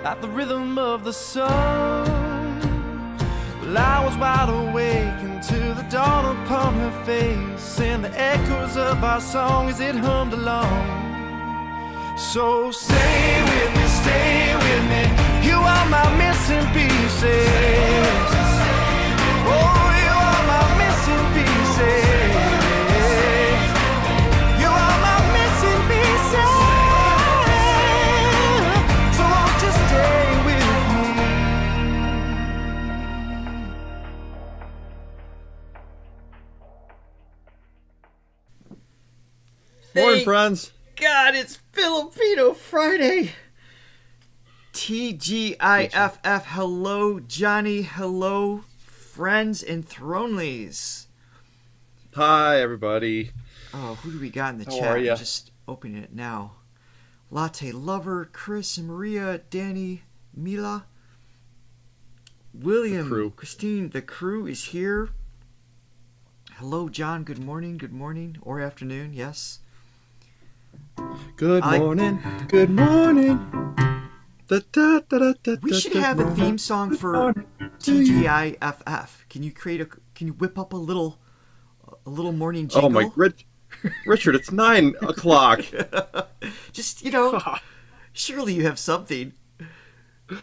like the rhythm of the sun. Well, I was wide awake until the dawn upon her face, and the echoes of our song as it hummed along. So stay with me, you are my missing pieces. Oh, you are my missing pieces. You are my missing pieces. So won't you stay with me? Morning, friends. God, it's Filipino Friday. TGIFF. Hello, Johnny. Hello, friends and Thronelys. Hi, everybody. Oh, who do we got in the How chat? are ya? I'm just opening it now. Latte Lover, Chris and Maria, Danny, Mila, William, The crew. Christine. The crew is here. Hello, John. Good morning, or afternoon. Yes. Good morning. Good morning. We should have a theme song for TGIFF. Can you whip up a little morning jingle? Oh my, Richard, it's 9 o'clock. Just, surely you have something. Give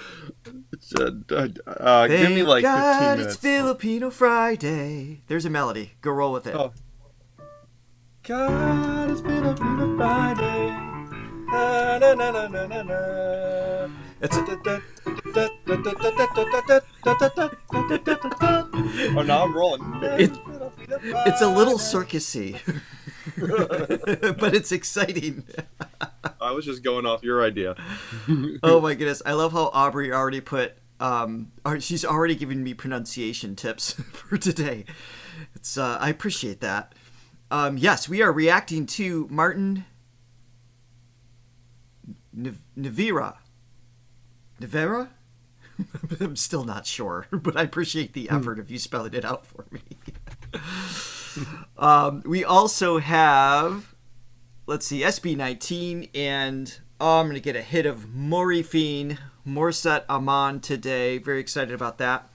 me like 15 minutes. It's Filipino Friday. There's a melody. Go roll with it. Oh. God, it's Filipino Friday. Na, na, na, na, na, na, na. Oh, now I'm rolling. It's a little circusy, but it's exciting. I was just going off your idea. Oh my goodness! I love how Aubrey already put. She's already given me pronunciation tips for today. It's I appreciate that. Yes, we are reacting to Martin Nievera. Nievera? I'm still not sure, but I appreciate the effort if you spelled it out for me. We also have, let's see, SB19, and I'm going to get a hit of Morissette Amon today. Very excited about that.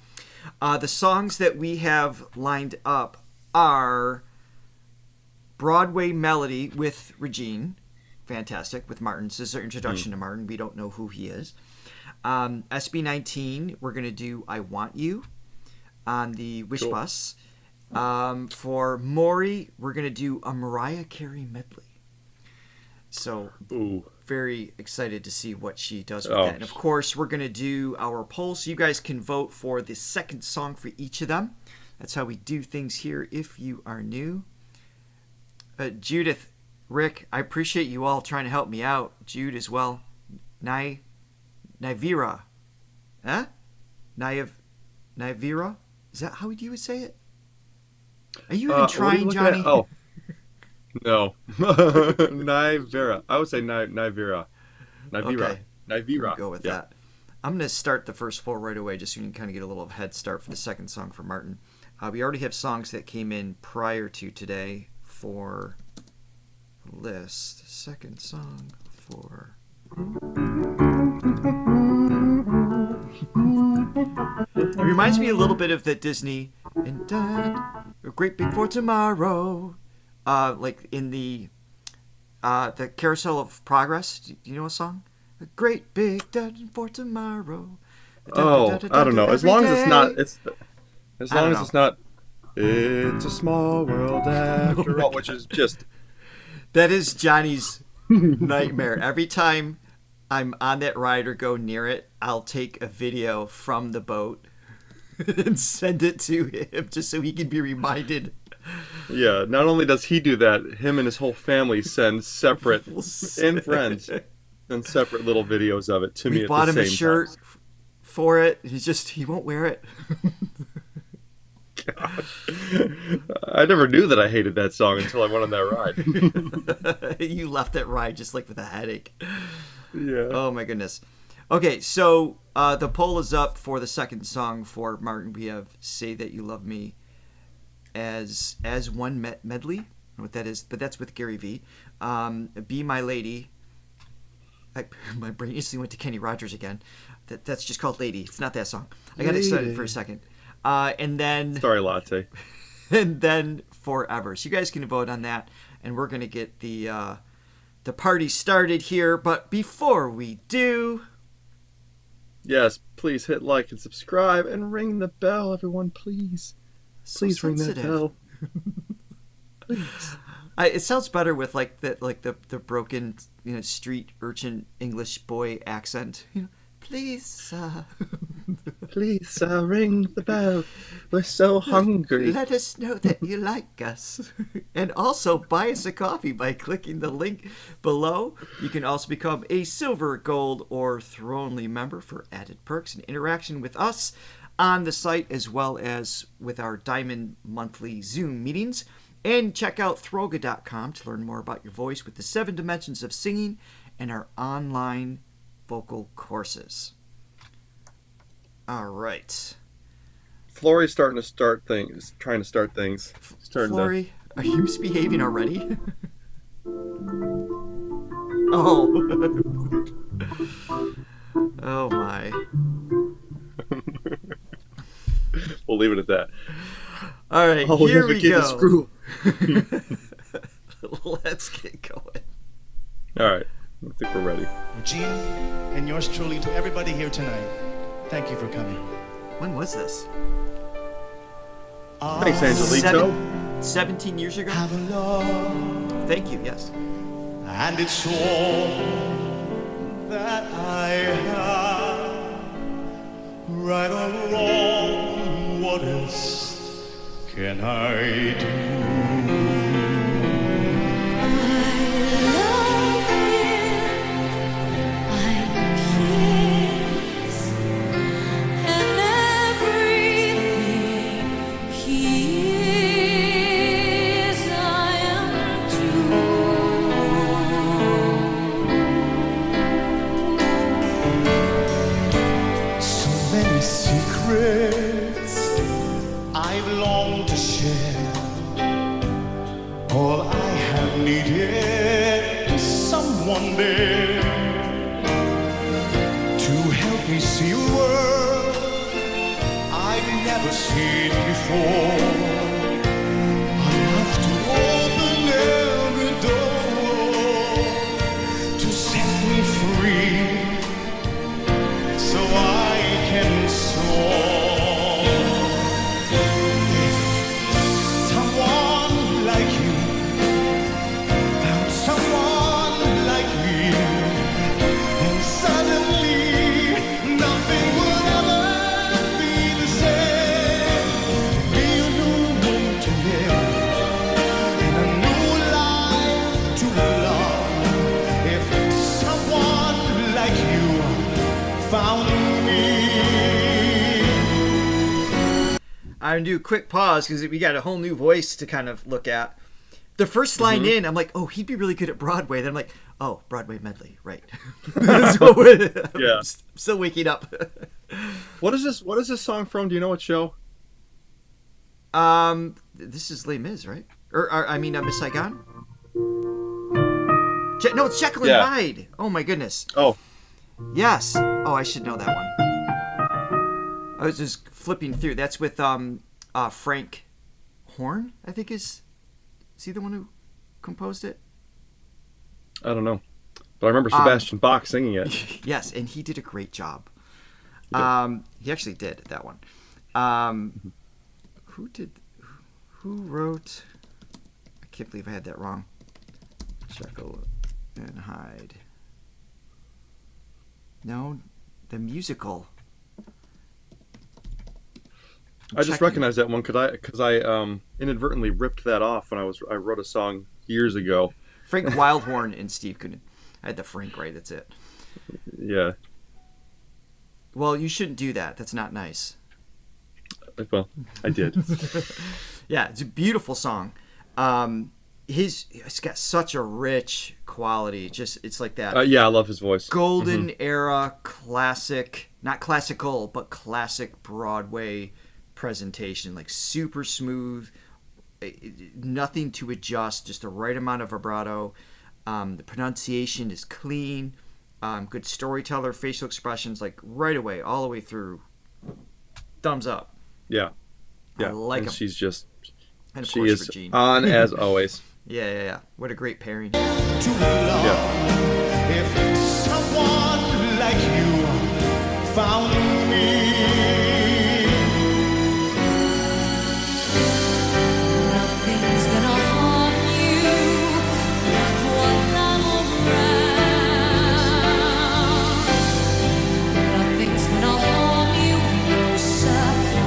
The songs that we have lined up are Broadway Melody with Regine. Fantastic. With Martin. This is our introduction to Martin. We don't know who he is. SB19, we're going to do I Want You on the Wish Bus. For Maury, we're going to do a Mariah Carey medley. So, very excited to see what she does with that. And of course, we're going to do our poll, so you guys can vote for the second song for each of them. That's how we do things here if you are new. Judith, Rick, I appreciate you all trying to help me out. Jude as well. Nievera. Huh? Nievera? Is that how you would say it? Are you even trying, Johnny? Oh. No. Nievera. I would say Nievera. Nievera. Okay. Nievera. Go with that. I'm going to start the first four right away just so you can kind of get a little head start for the second song for Martin. We already have songs that came in prior to today for the list. Second song for... It reminds me a little bit of the Disney and a great big for tomorrow, like in the Carousel of Progress. Do you know a song? A great big for tomorrow. Oh, I don't know. As long as it's not, it's a small world after all, which is just. That is Johnny's nightmare. Every time I'm on that ride or go near it, I'll take a video from the boat and send it to him just so he can be reminded. Yeah, not only does he do that, him and his whole family send separate, and friends, send separate little videos of it to me at the same time. We bought him a shirt for it. He won't wear it. Gosh. I never knew that I hated that song until I went on that ride. You left that ride just like with a headache. Yeah. Oh my goodness. Okay, so the poll is up for the second song for Martin. We have "Say That You Love Me" as one medley. I don't know what that is, but that's with Gary V. "Be My Lady" my brain instantly went to Kenny Rogers again. That's just called Lady. It's not that song. I got excited for a second. And then Sorry, Latte. And then Forever. So you guys can vote on that, and we're gonna get the party started here. But before we do, yes, please hit like and subscribe and ring the bell, everyone. Please ring that bell. Please. It sounds better with the broken street urchin English boy accent. Please, Please, ring the bell. We're so hungry. let us know that you like us. And also buy us a coffee by clicking the link below. You can also become a silver, gold, or Thronely member for added perks and interaction with us on the site, as well as with our Diamond monthly Zoom meetings. And check out Throga.com to learn more about your voice with the 7 dimensions of singing and our online vocal courses. All right. Flory's trying to start things. Flory, are you misbehaving already? Oh. Oh my. We'll leave it at that. All right, here we go. Screw. Let's get going. All right, I think we're ready. Regine, and yours truly to everybody here tonight. Thank you for coming. When was this? Thanks, Angelito. 17 years ago? Have a love, Thank you, yes. and it's all that I have. Right or wrong, what else can I do? I'm going to do a quick pause because we got a whole new voice to kind of look at. The first line in, I'm like, oh, he'd be really good at Broadway. Then I'm like, oh, Broadway medley, right. Yeah. I'm still waking up. What is this song from? Do you know what show? This is Les Mis, right? I mean, Miss Saigon? No, it's Jekyll and Hyde. Oh, my goodness. Oh. Yes. Oh, I should know that one. I was just flipping through. That's with Frank Horn, I think is he the one who composed it? I don't know. But I remember Sebastian Bach singing it. Yes, and he did a great job. He actually did that one. Who wrote? I can't believe I had that wrong. Jekyll and Hyde. No, the musical. I just recognized that one because I inadvertently ripped that off when I wrote a song years ago. Frank Wildhorn and Steve Coonan. I had the Frank right. That's it. Yeah. Well, you shouldn't do that. That's not nice. Well, I did. Yeah, it's a beautiful song. It's got such a rich quality. It's like that. Yeah, I love his voice. Golden era classic, not classical, but classic Broadway presentation. Like super smooth, nothing to adjust, just the right amount of vibrato. The pronunciation is clean. Good storyteller, facial expressions, like right away, all the way through. Thumbs up. Yeah. I like and him. she's just, And of she course, is Regine. on as always. Yeah. What a great pairing. To love. Yeah. If someone like you found me, Nothing's gonna harm you, not while I'm around. Nothing's gonna harm you, no sir,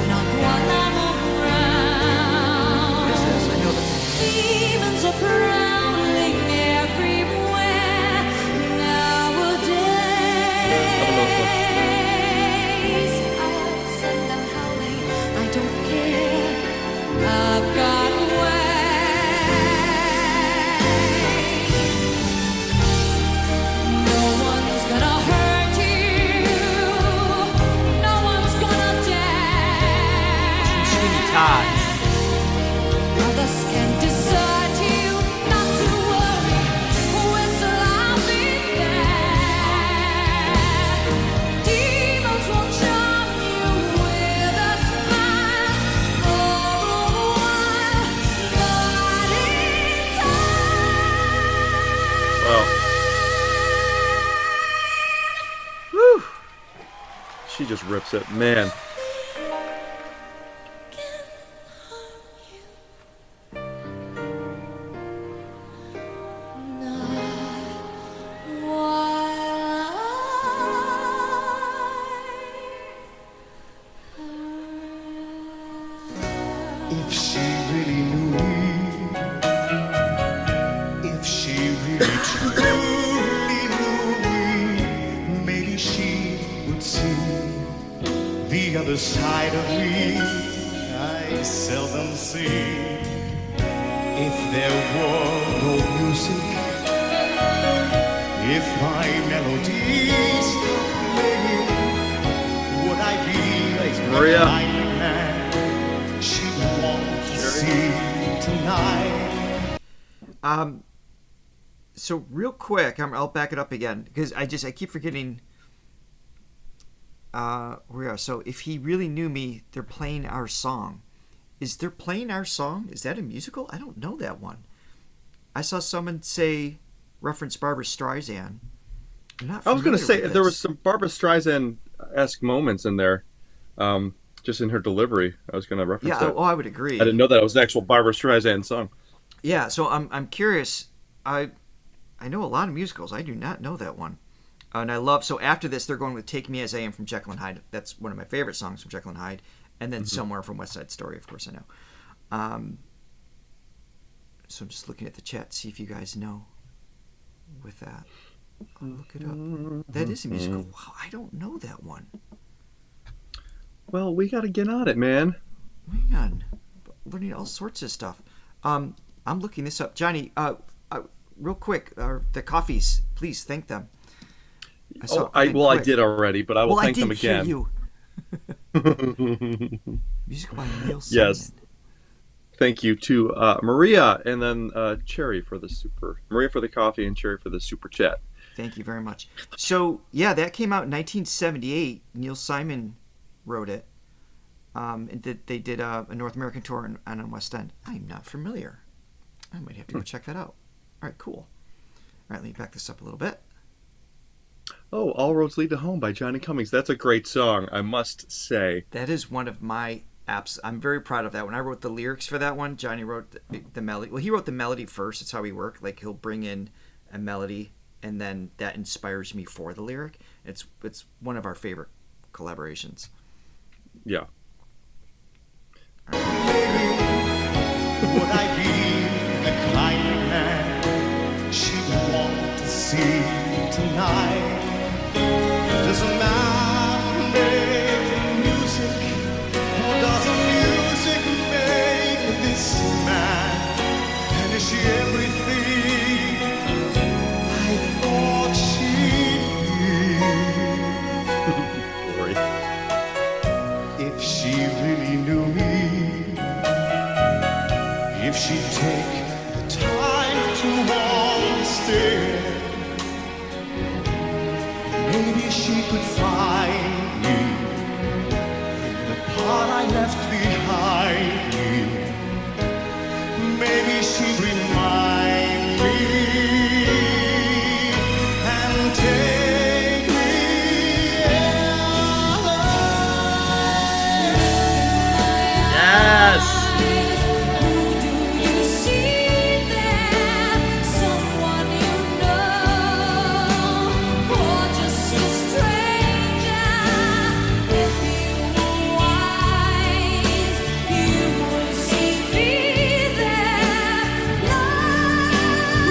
not while I'm around. What is this? I know this. Demons are prowling everywhere nowadays. I'll send them howling, I don't care. I've got ways. No one's gonna hurt you. No one's gonna dare. Sweeney Todd. Others can desert you, not to worry, whistle, I'll be there. Demons will charm you with a smile for a while, but in time. Wow. Woo. She just rips it, man. if she really knew me, if she really truly knew me, maybe she would see the other side of me I seldom see. If there were no music, if my melodies stopped playing, would I be Maria. a kindly man she wants to see tonight? So real quick, I'll back it up again because I keep forgetting where we are. So if he really knew me, they're playing our song. Is they're playing our song? Is that a musical? I don't know that one. I saw someone reference Barbra Streisand. I'm not I was going to familiar say with there this. was some Barbra Streisand-esque moments in there, just in her delivery. I was going to reference Yeah, that. I would agree. I didn't know that it was an actual Barbra Streisand song. Yeah, so I'm curious. I know a lot of musicals. I do not know that one. And I love, so after this, they're going with Take Me As I Am from Jekyll and Hyde. That's one of my favorite songs from Jekyll and Hyde. And then Somewhere from West Side Story, of course I know. So I'm just looking at the chat, see if you guys know with that. I'll look it up. That is a musical. Wow, I don't know that one. Well, we got to get on it, man. Man, learning all sorts of stuff. I'm looking this up. Johnny, real quick, the coffees, please thank them. I did already, but I will thank them again. Hear you. Music by Neil Simon. Yes. Thank you to Maria and then Cherry for the Maria for the coffee and Cherry for the super chat. Thank you very much. So, yeah, that came out in 1978. Neil Simon wrote it. And they did a North American tour on West End. I'm not familiar. I might have to go check that out. All right, cool. All right, let me back this up a little bit. Oh, All Roads Lead to Home by Johnny Cummings. That's a great song, I must say. That is one of my apps. I'm very proud of that. When I wrote the lyrics for that one, Johnny wrote the melody. Well, he wrote the melody first. That's how he worked. Like, he'll bring in a melody, and then that inspires me for the lyric. It's one of our favorite collaborations. Yeah. Would I be the kind man she'd want to see tonight? Does a man make music, or does a music make this man? And is she everything I thought she'd be? If she really knew me, if she'd take the time to understand, Maybe she could find me in the part I left behind me. Maybe she'd remind me and take me Yes. Who do you see there? Someone you know, or just a stranger? If you were wise, you would see me there. Love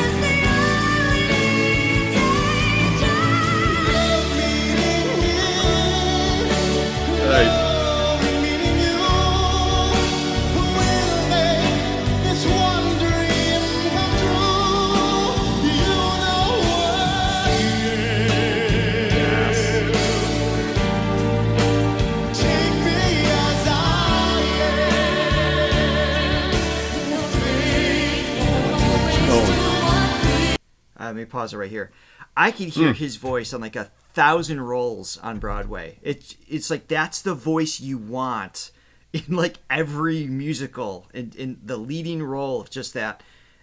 is the only danger. Nice. meeting you will make this one dream come true. You know what? Yes. Take me as I Let me pause it right here. I can hear his voice on like 1,000 rolls on Broadway. It's like that's the voice you want in like every musical, in the leading role of just that.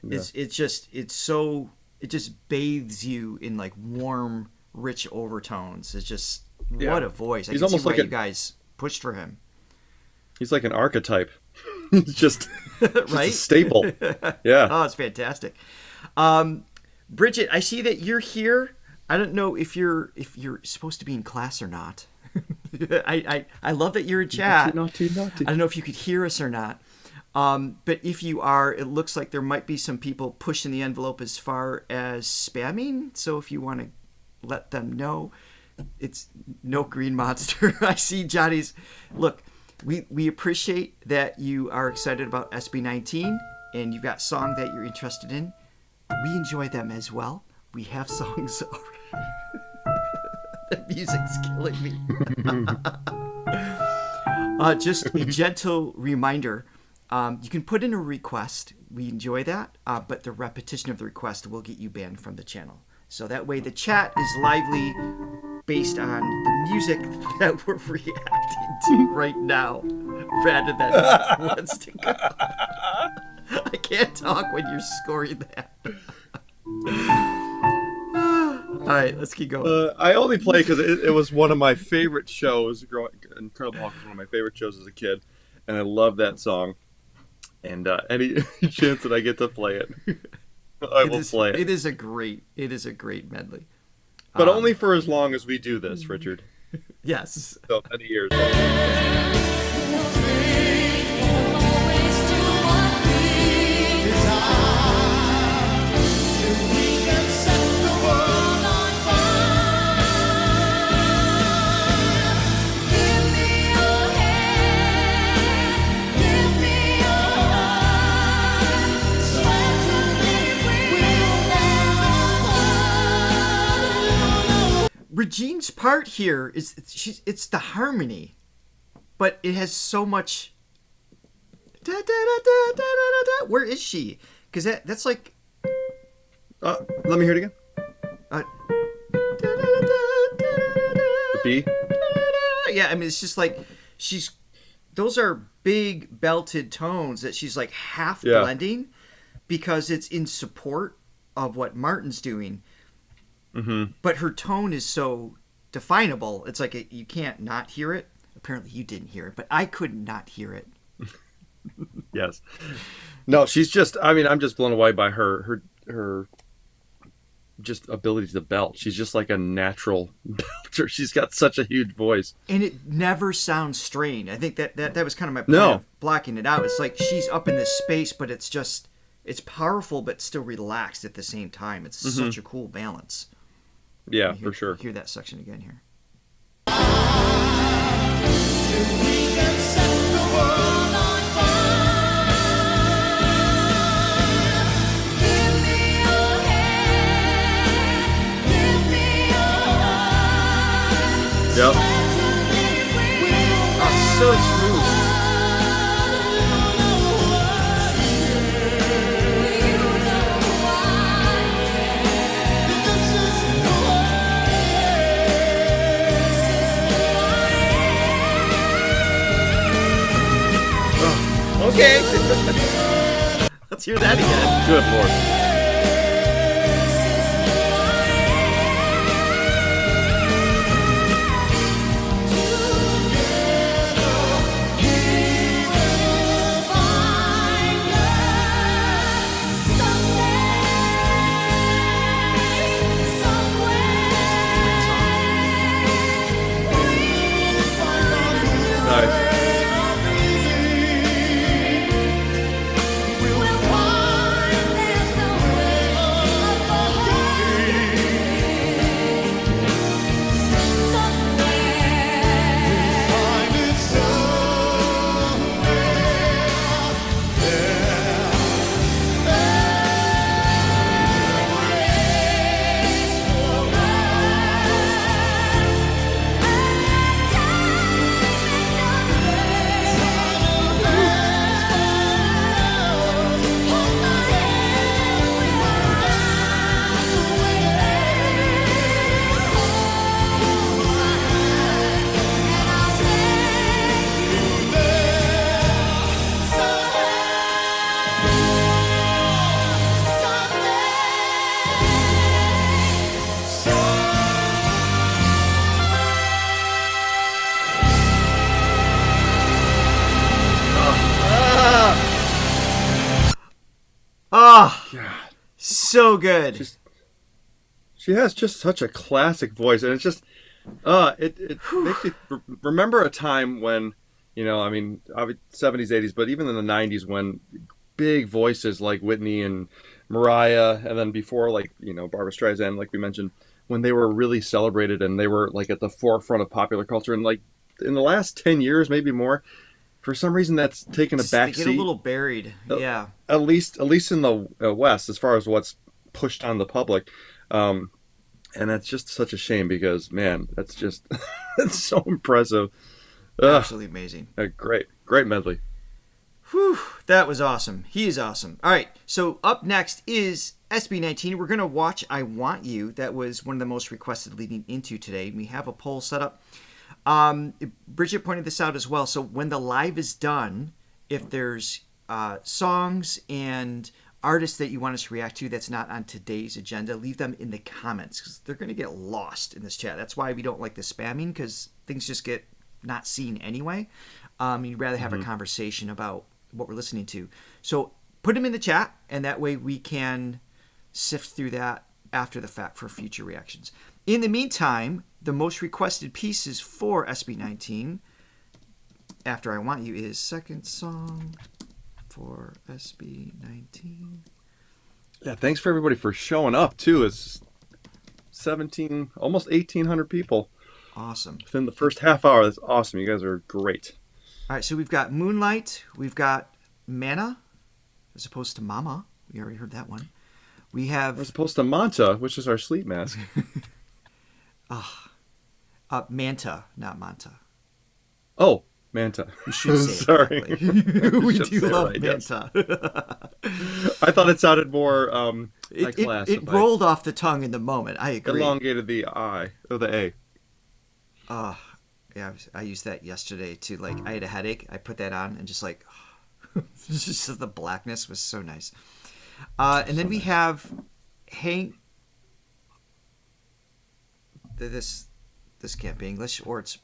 It just bathes you in like warm, rich overtones. It's just what a voice. I He's can see almost why like you a- guys pushed for him. He's like an archetype. He's just a Right? staple. Yeah. Oh, it's fantastic. Bridget, I see that you're here. I don't know if you're supposed to be in class or not. I love that you're in chat. Naughty. I don't know if you could hear us or not. But if you are, it looks like there might be some people pushing the envelope as far as spamming. So if you want to let them know, it's no green monster. I see Johnny's. Look, we appreciate that you are excited about SB19 and you've got a song that you're interested in. We enjoy them as well. We have songs already. The music's killing me. Just a gentle reminder, you can put in a request. We enjoy that, but the repetition of the request will get you banned from the channel. So that way the chat is lively based on the music that we're reacting to right now, rather than what's to go. I can't talk when you're scoring that. All right, let's keep going. I only play because it was one of my favorite shows. Incredible Hulk was one of my favorite shows as a kid, and I love that song. And any chance that I get to play it, I will play it. It is a great medley. But only for as long as we do this, Richard. Yes. So many years. Regine's part here it's the harmony, but it has so much. Da, da, da, da, da, da, da. Where is she? Because that's like. Let me hear it again. Da, da, da, da, da, da, B. yeah, I mean it's just like those are big belted tones that she's like half blending because it's in support of what Martin's doing. Mm-hmm. But her tone is so definable. It's like you can't not hear it. Apparently you didn't hear it, but I could not hear it. Yes. No, she's just. I mean, I'm just blown away by her just ability to belt. She's just like a natural belter. She's got such a huge voice, and it never sounds strained. I think that was kind of my point of blocking it out. It's like she's up in this space, but it's powerful, but still relaxed at the same time. It's such a cool balance. Yeah, for sure. Hear that section again here. Yep. Oh, so smooth. Okay. Let's hear that again. Good Lord. Nice. Oh, God. so good. She has just such a classic voice, and it's just, it makes me remember a time when, you know, I mean, 70s, 80s, but even in the 90s when big voices like Whitney and Mariah, and then before, like, you know, Barbra Streisand, like we mentioned, when they were really celebrated and they were like at the forefront of popular culture, and like in the last 10 years, maybe more, for some reason that's taken a They back get seat. a little buried. Yeah. At least in the West, as far as what's pushed on the public. And that's just such a shame because, man, that's just that's so impressive. Absolutely amazing. A great medley. Whew, that was awesome. He is awesome. All right, so up next is SB19. We're going to watch I Want You. That was one of the most requested leading into today. We have a poll set up. Bridget pointed this out as well. So when the live is done, if there's songs and artists that you want us to react to that's not on today's agenda, leave them in the comments because they're going to get lost in this chat. That's why we don't like the spamming, because things just get not seen anyway. You'd rather have a conversation about what we're listening to. So put them in the chat, and that way we can sift through that after the fact for future reactions. In the meantime, the most requested pieces for SB19 after I Want You is second song for SB19. Yeah, thanks for everybody for showing up too. It's 17, almost 1,800 people Awesome. within the first half hour. That's awesome. You guys are great. All right, so we've got Moonlight, we've got Manna, as opposed to Mama. We already heard that one. We have As opposed to Manta, which is our sleep mask. Manta, not Manta. Oh, Manta. We should say Sorry. it correctly. We should do say it love right, yes. Manta. I thought it sounded more like It class. if I rolled off the tongue in the moment. I agree. elongated the I or the A. Yeah, I used that yesterday too. Like, I had a headache. I put that on and just like, just the blackness was so nice. And then we have this can't be English, or it's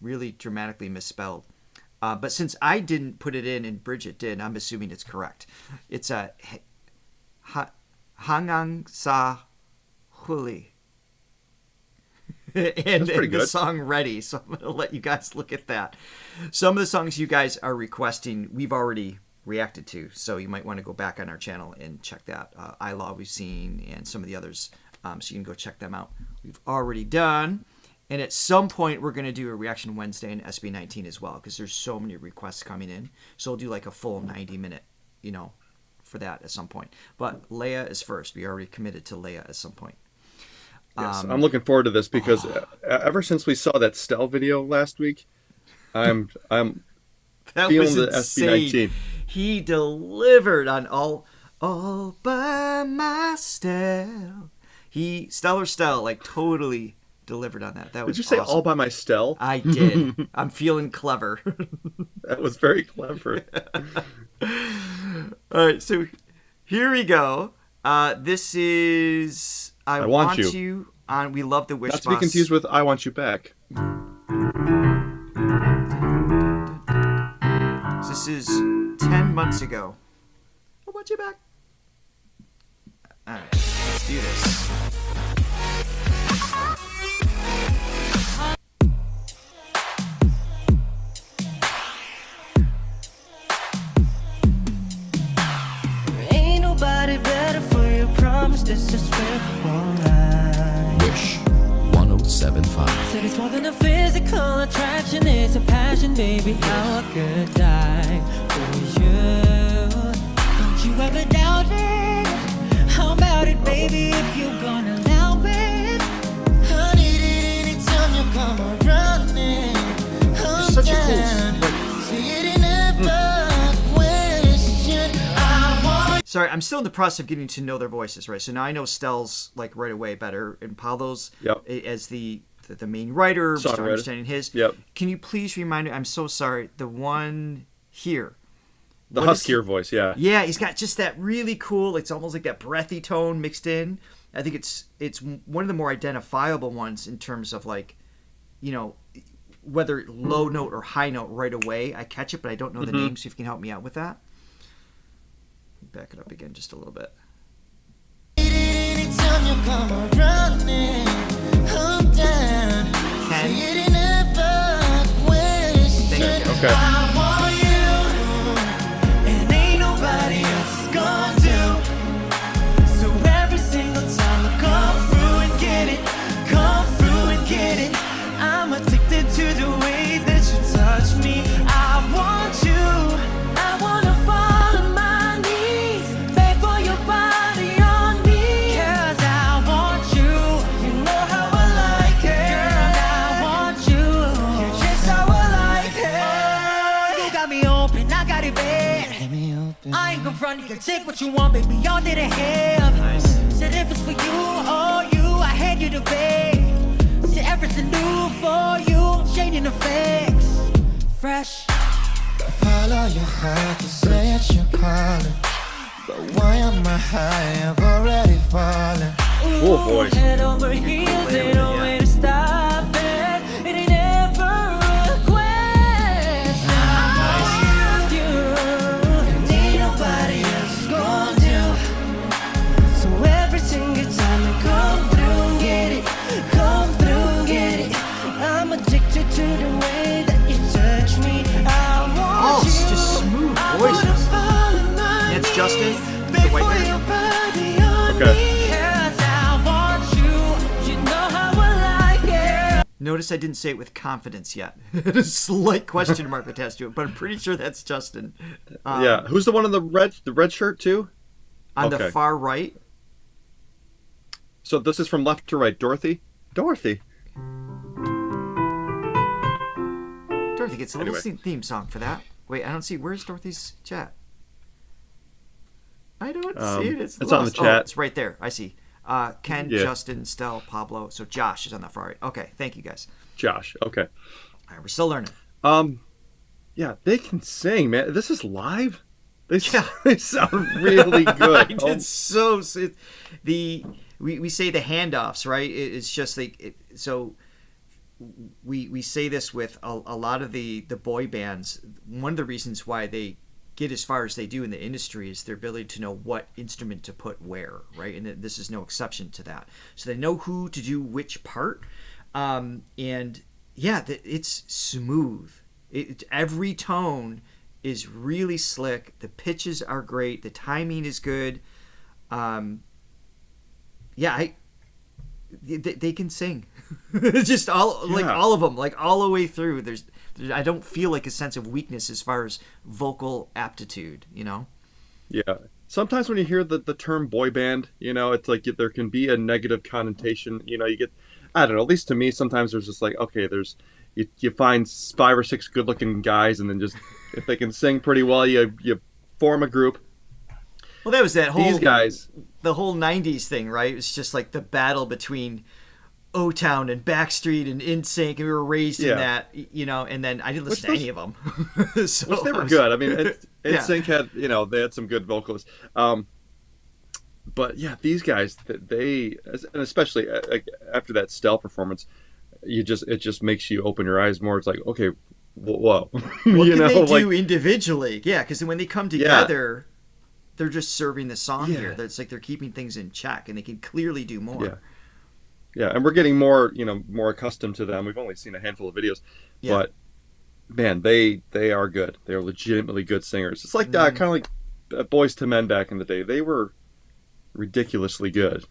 really dramatically misspelled. But since I didn't put it in and Bridget did, I'm assuming it's correct. It's a Hanggang sa Huli. and pretty the good. song Ready, so I'm going to let you guys look at that. Some of the songs you guys are requesting, we've already reacted to, so you might want to go back on our channel and check that. I Law we've seen, and some of the others, so you can go check them out. We've already done, and at some point we're going to do a Reaction Wednesday in SB19 as well, because there's so many requests coming in, so we'll do like a full 90-minute, for that at some point. But Leia is first. We already committed to Leia at some point. Yes, I'm looking forward to this because ever since we saw that Stell video last week, I'm That feeling was the insane. SB19. He delivered on all by myself. Stell, like totally delivered on that. That was Did you say awesome. all by my Stell? I did. I'm feeling clever. That was very clever. All right, so here we go. This is I Want You on We Love the Wish Not to be confused with I Want You Back. This is 10 months ago. I want you back. All right, let's do this. Ain't nobody better for your promise. This is real alright. Wish 1075. Said it's more than a physical attraction, it's a passion, baby. How I could die for you. Don't you ever doubt it? How about it, baby, if you're gonna allow it? I need it anytime you come around me. It's such a cool Sorry, I'm still in the process of getting to know their voices, right? So now I know Stell's like right away better, and Paulo's as the main writer, start understanding his. Yep. Can you please remind me? I'm so sorry. The one here, the huskier voice, yeah. Yeah, he's got just that really cool. It's almost like that breathy tone mixed in. I think it's one of the more identifiable ones in terms of like, you know, whether low note or high note right away. I catch it, but I don't know the name. So if you can help me out with that. Back it up again just a little bit. Okay. And ain't nobody else gonna do. So every single time I come through and get it, I'm addicted to the way that you touch me. I want you, I wanna fall on my knees, beg for your body on me. 'Cause I want you, you know how I like it. Girl, I want you, you're just how I like it. You got me open, I got it bad. I ain't gonna front, you can take what you want, baby, y'all didn't have. Said if it's for you, oh you, I hand you the bag. Said everything new for you, changing the facts. Fresh. Follow your heart, you say it's your calling. But why am I high? I've already fallen. Cool voice. Head over heels, ain't no way to stop it. It ain't ever a request. I want you, and ain't nobody else gonna do. So every single time I come through and get it, I'm addicted to the way that you touch me. I want Oh, it's you. just smooth voices. And it's Justin, the white man. Okay. Notice I didn't say it with confidence yet. A slight question mark attached to it, but I'm pretty sure that's Justin. Yeah. Who's the one in the red shirt too? On the far right. So this is from left to right. Dorothy Gets a little theme song for that. Wait, I don't see. Where's Dorothy's chat? I don't see it. It's on the chat. Oh, it's right there. I see. Ken, Justin, Stell, Pablo. So Josh is on that far right. Okay, thank you guys. Josh. Okay. All right, we're still learning. Yeah, they can sing, man. This is live. They sound really good. We say the handoffs, right? It's just like so. We say this with a lot of the boy bands. One of the reasons why they get as far as they do in the industry is their ability to know what instrument to put where, right? And this is no exception to that. So they know who to do which part. And yeah, it's smooth. Every tone is really slick. The pitches are great. The timing is good. They can sing. Just all of them, like all the way through. There's I don't feel like a sense of weakness as far as vocal aptitude, you know? Yeah. Sometimes when you hear the term boy band, you know, it's like there can be a negative connotation. You know, you get, I don't know, at least to me, sometimes there's just like, okay, you find 5 or 6 good looking guys, and then just, if they can sing pretty well, you form a group. Well, that was that whole, these guys, the whole 90s thing, right? It was just like the battle between O-Town and Backstreet and NSYNC, and we were raised in that, you know. And then I didn't listen to any of them. So which they were good. I mean, NSYNC had, you know, they had some good vocalists. But yeah, these guys, they, and especially after that Stell performance, it just makes you open your eyes more. It's like, okay, whoa, what you can know, they like, do individually? Yeah, because when they come together, they're just serving the song here. It's like they're keeping things in check, and they can clearly do more. Yeah, and we're getting more, you know, more accustomed to them. We've only seen a handful of videos, but man, they are good. They're legitimately good singers. It's like kind of like Boys to Men back in the day. They were ridiculously good.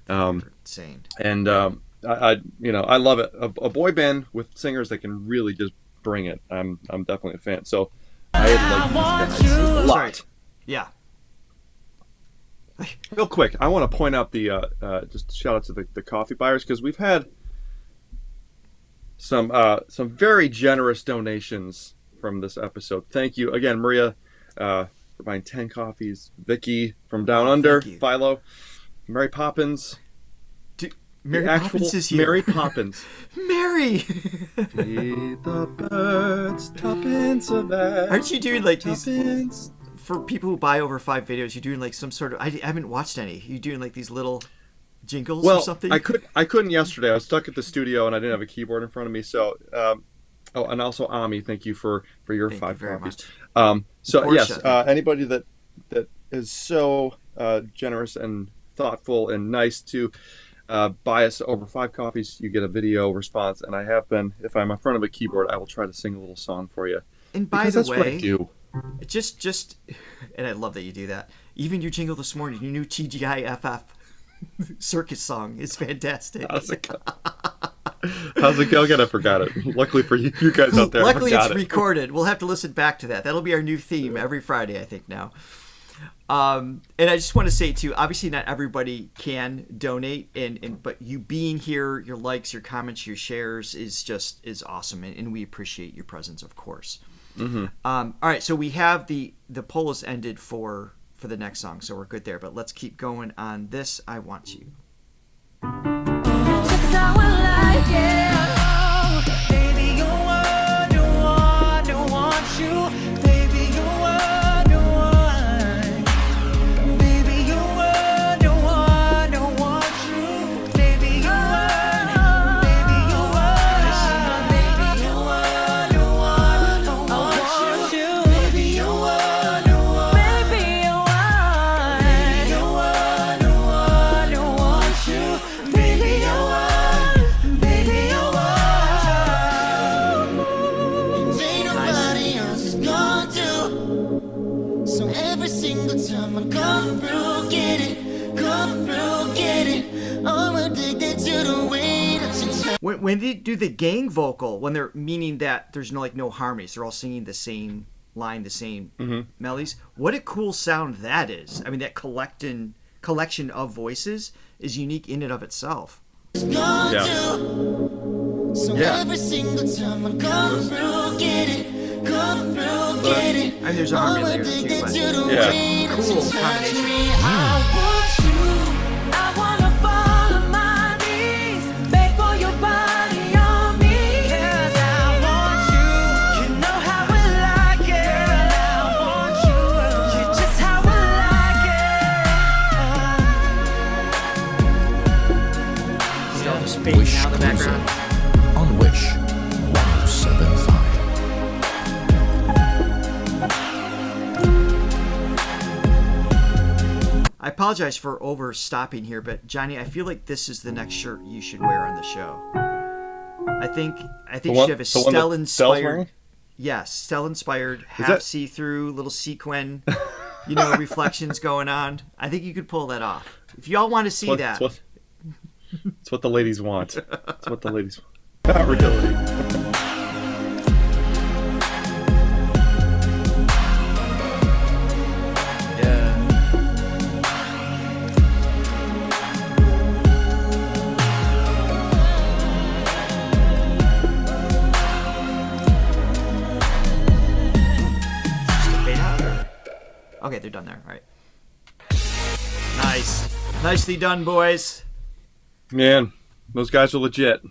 Insane. And I you know, I love it. A boy band with singers that can really just bring it. I'm definitely a fan. So I like these guys a lot. Yeah. Real quick, I want to point out the just shout out to the coffee buyers, because we've had some very generous donations from this episode. Thank you again, Maria, for buying 10 coffees. Vicky from Down Under, Philo, Mary Poppins. Mary Poppins is here. Mary Poppins. Mary! Feed the birds, tuppence a bag. Aren't you doing like these... Tuppence. For people who buy over 5 videos, you're doing like some sort of... I haven't watched any. You're doing like these little jingles or something? I couldn't yesterday. I was stuck at the studio and I didn't have a keyboard in front of me. So, and also Ami, thank you for your Thank 5 you very coffees. much. So Portia, yes, anybody that is so generous and thoughtful and nice to buy us over 5 coffees, you get a video response. And I have been, if I'm in front of a keyboard, I will try to sing a little song for you. And by because the that's way, what I do. Just, and I love that you do that. Even your jingle this morning, your new TGIFF circus song is fantastic. How's it go? Again, I forgot it. Luckily for you guys out there, Luckily I it's forgot it. recorded. We'll have to listen back to that. That'll be our new theme every Friday, I think now. And I just want to say too, obviously not everybody can donate, but you being here, your likes, your comments, your shares is awesome, and we appreciate your presence, of course. Mm-hmm. All right, so we have the poll is ended for the next song, so we're good there. But let's keep going on this. I Want You. Just how I like it. Baby, you want you. Baby, you want. Baby, you want you. Baby, you want. Baby, you want. Baby, you want. I want you. Baby, you want. Baby, you want. Baby, you want. I want you. Baby, you want. Baby, you want. Ain't nobody else is gonna do. So every single time I come through, get it. I'm addicted to the way that you touch. When they do the gang vocal, when they're meaning that there's no harmonies, they're all singing the same line, the same melodies. What a cool sound that is! I mean, that collection of voices is unique in and of itself. Yeah. So every single time I come through, get it. And there's a harmony there too, but Yeah. cool combination. I want you. I wanna fall on my knees, beg for your body on me. 'Cause I want you. You know how we like it. I want you. You're just how we like it. It's all just fading Wish out in the Cruiser background. on Wish 1075. I apologize for overstopping here, but Johnny, I feel like this is the next shirt you should wear on the show. I think you should have a the one that Stell's Stell-inspired. wearing? Yes, Stell-inspired, half see-through, little sequin, reflections going on. I think you could pull that off. If y'all want to see that. It's what the ladies want. It's what the ladies want. Not really. Okay, they're done there. All right. Nice. Nicely done, boys. Man, Those guys are legit.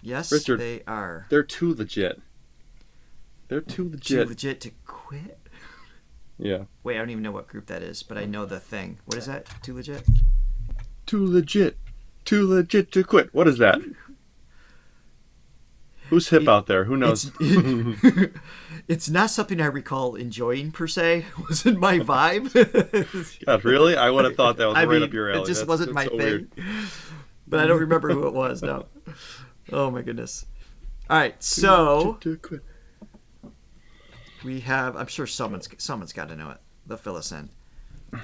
Yes, Richard, they are. They're too legit. They're too legit. Too legit to quit? Yeah. Wait, I don't even know what group that is, but I know the thing. What is that? Too legit? Too legit. Too legit to quit. What is that? Who's hip out there? Who knows? It's not something I recall enjoying per se. It wasn't my vibe. God, really? I would have thought that was I right mean, up your alley. it just That's- wasn't that's my so thing. weird. But I don't remember who it was. No. Oh my goodness. All right, so To quit. we have. I'm sure someone's got to know it. They'll fill us in. All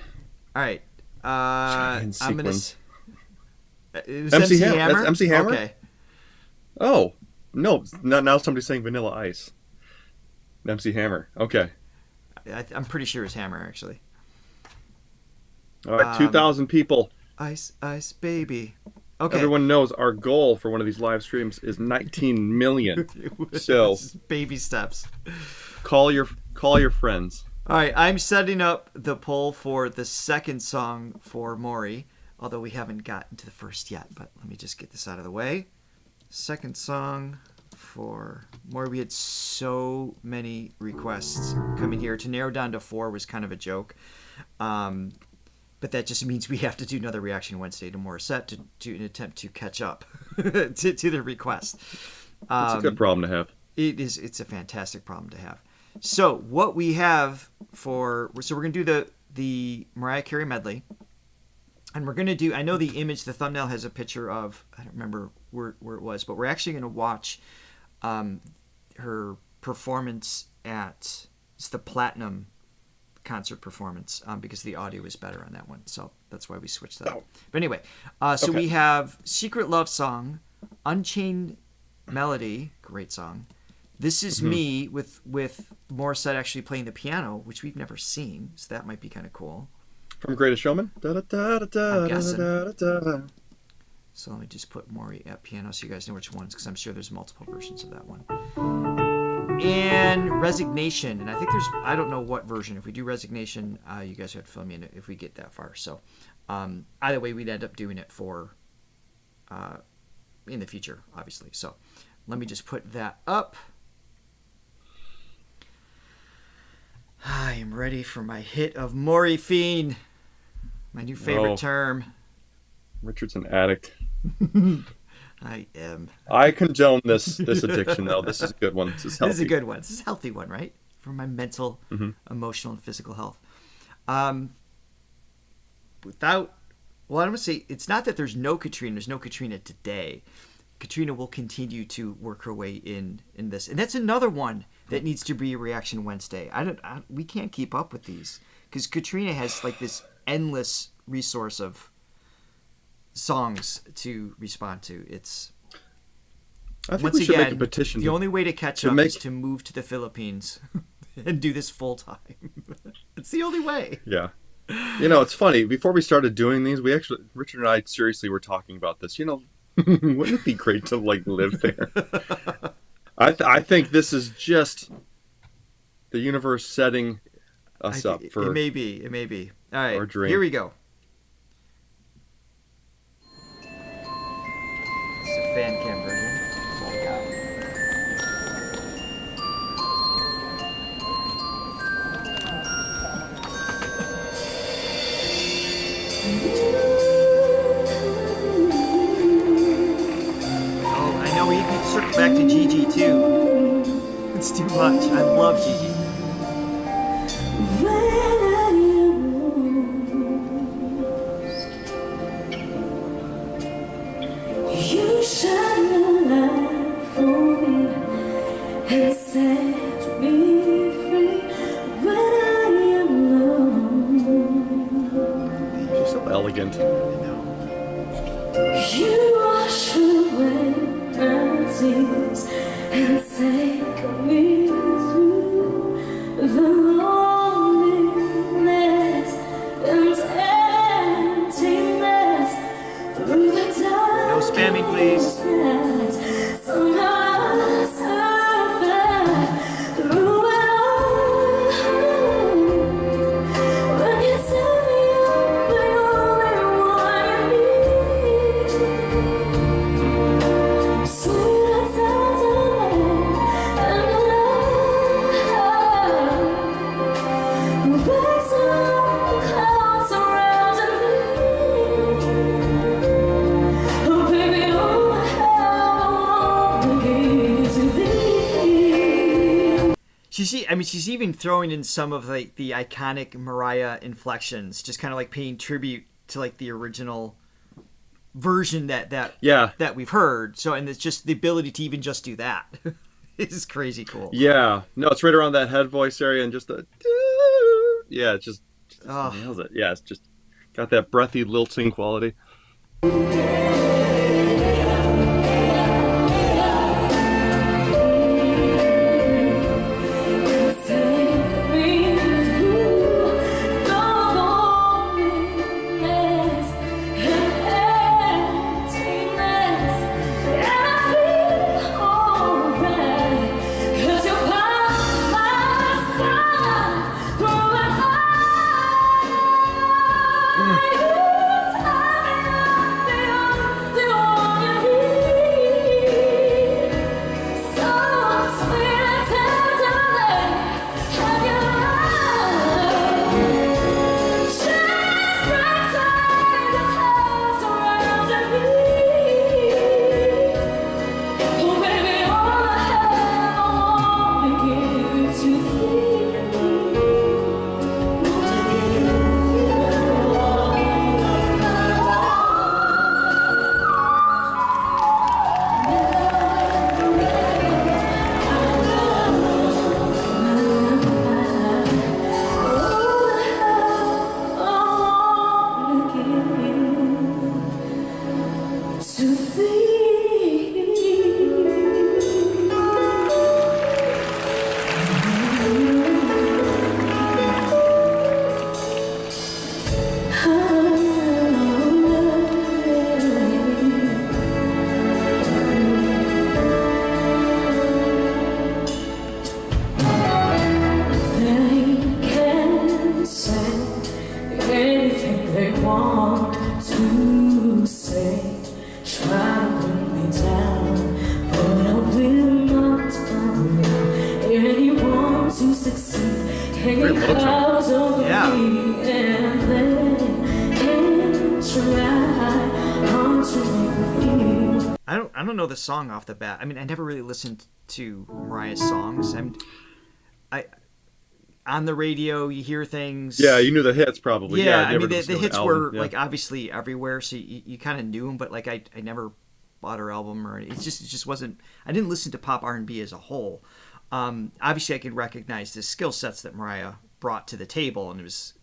right. I'm gonna. sequence. It was MC MC Hammer? Hammer. That's MC Hammer? Okay. Oh, no. Now somebody's saying Vanilla Ice. MC Hammer. Okay. I'm pretty sure it's Hammer actually. All right, 2,000 people. Ice, ice, baby. Okay. Everyone knows our goal for one of these live streams is 19 million. So baby steps. call your friends. All right, I'm setting up the poll for the second song for Maury, although we haven't gotten to the first yet, but let me just get this out of the way. Second song for Maury. We had so many requests coming here. To narrow down to 4 was kind of a joke. But that just means we have to do another Reaction Wednesday to Morissette to an attempt to catch up to the request. It's a good problem to have. It's a fantastic problem to have. So what we have we're going to do the Mariah Carey medley, and we're going to do. I know the image, the thumbnail has a picture of. I don't remember where it was, but we're actually going to watch her performance at the Platinum concert performance because the audio is better on that one, so that's why we switched that up. But anyway, so we have Secret Love Song, Unchained Melody, great song. This Is Me with Morissette actually playing the piano, which we've never seen, so that might be kind of cool. From Greatest Showman? I'm guessing. So let me just put Maury at piano so you guys know which ones, because I'm sure there's multiple versions of that one. And Resignation, and I think I don't know what version. If we do Resignation, you guys have to fill me in if we get that far. So either way, we'd end up doing it for in the future, obviously. So let me just put that up. I am ready for my hit of Morphine, my new favorite term. Richard's an addict. I am. I condone this addiction, though. This is a good one. This is healthy. This is a good one. This is a healthy one, right? For my mental, emotional, and physical health. I'm going to say, it's not that there's no Katrina. There's no Katrina today. Katrina will continue to work her way in this. And that's another one that needs to be a Reaction Wednesday. We can't keep up with these. Because Katrina has like this endless resource of songs to respond to. I think we should make a petition. The only way to catch up is to move to the Philippines and do this full time. It's the only way. Yeah. It's funny. Before we started doing these, Richard and I seriously were talking about this. Wouldn't it be great to live there? I think this is just the universe setting us up for. It may be. All right. Our dream. Here we go. It's a fan cam version. That's all I got. Oh, I know we can circle back to Gigi too. It's too much. I love Gigi. You shine a light for me and set me free when I am alone. She's so elegant. You wash away my tears and take me through the loneliness and emptiness through the dark. No spamming, please. she's even throwing in some of like the iconic Mariah inflections, just kind of like paying tribute to like the original version that we've heard. So, and it's just the ability to even just do that is crazy cool. Yeah, no, it's right around that head voice area and just the it just nails it. Yeah, it's just got that breathy lilting quality. I don't know the song off the bat. I mean, I never really listened to Mariah's songs. On the radio, you hear things. Yeah, you knew the hits probably. Yeah, I mean, the hits were like obviously everywhere, so you kind of knew them. But like, I never bought her album, or it just wasn't. I didn't listen to pop R&B as a whole. Obviously, I could recognize the skill sets that Mariah brought to the table, and it was,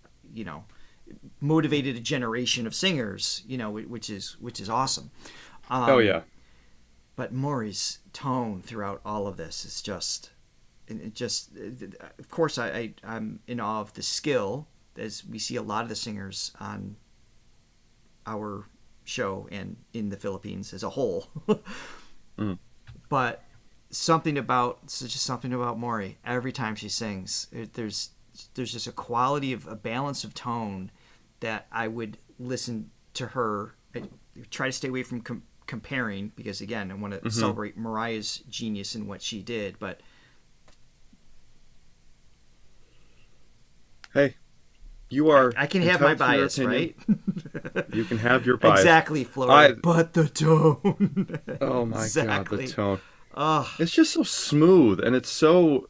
motivated a generation of singers, which is awesome. Oh yeah. But Maury's tone throughout all of this is just, of course, I'm in awe of the skill, as we see a lot of the singers on our show and in the Philippines as a whole. But something about Maury, every time she sings, there's just a quality of a balance of tone that I would listen to her. I try to stay away from comparing, because again, I want to celebrate Mariah's genius in what she did, but hey, you are. I can have my bias, right? You can have your bias. Exactly, Florida. But the tone. Oh my God, the tone. Oh, it's just so smooth, and it's so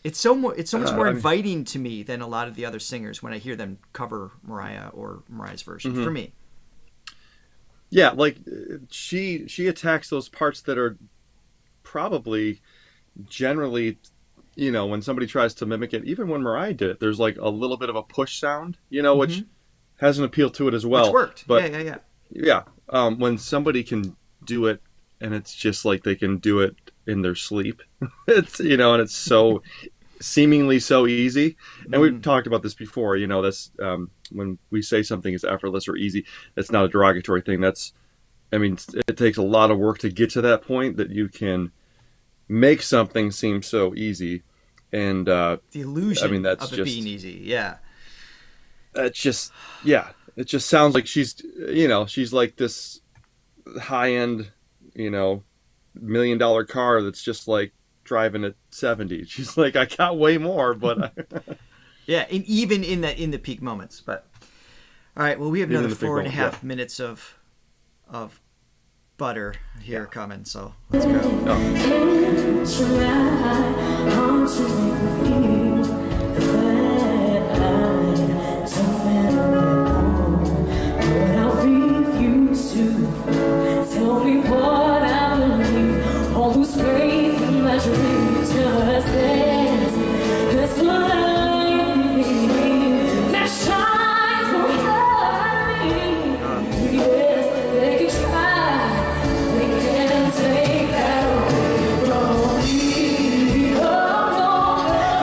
much more inviting to me than a lot of the other singers when I hear them cover Mariah or Mariah's version. For me. Yeah, like she attacks those parts that are probably generally, when somebody tries to mimic it, even when Mariah did it, there's like a little bit of a push sound, which has an appeal to it as well. Which worked. But Yeah. When somebody can do it, and it's just like they can do it in their sleep, it's and it's so seemingly so easy. And we've talked about this before. This when we say something is effortless or easy, that's not a derogatory thing. It takes a lot of work to get to that point that you make something seem so easy. And the illusion that's of it just being easy. Yeah. It just sounds like she's like this high-end, $1 million car that's just like driving at 70. She's like, I got way more, but yeah, and even in the peak moments. But all right, well, we have another 4.5 minutes of Butter here coming, so let's go. Tell me what I believe. All whose faith and measure is just this light that shines forever. Yes, they can try, they can't take that away from me. Oh no,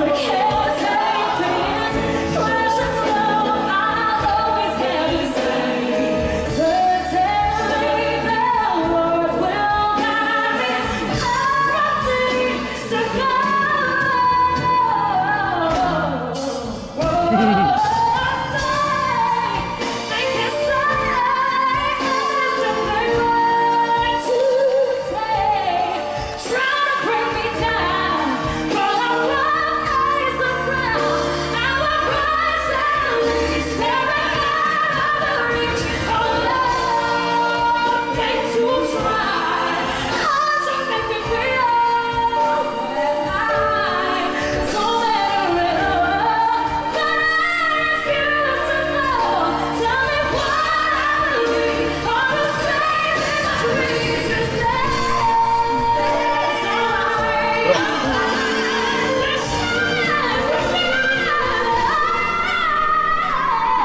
they can't take this precious love I'll always have inside. Certainly their words will guide me. Everything to go. They can say everything they want to say. Try to break me down, but I'll rise around. Now I rise and reach, staring out of the reach of love. They to try hard to make me feel that I don't let it up. But I refuse to know. Tell me what I believe. All this faith in my dreams is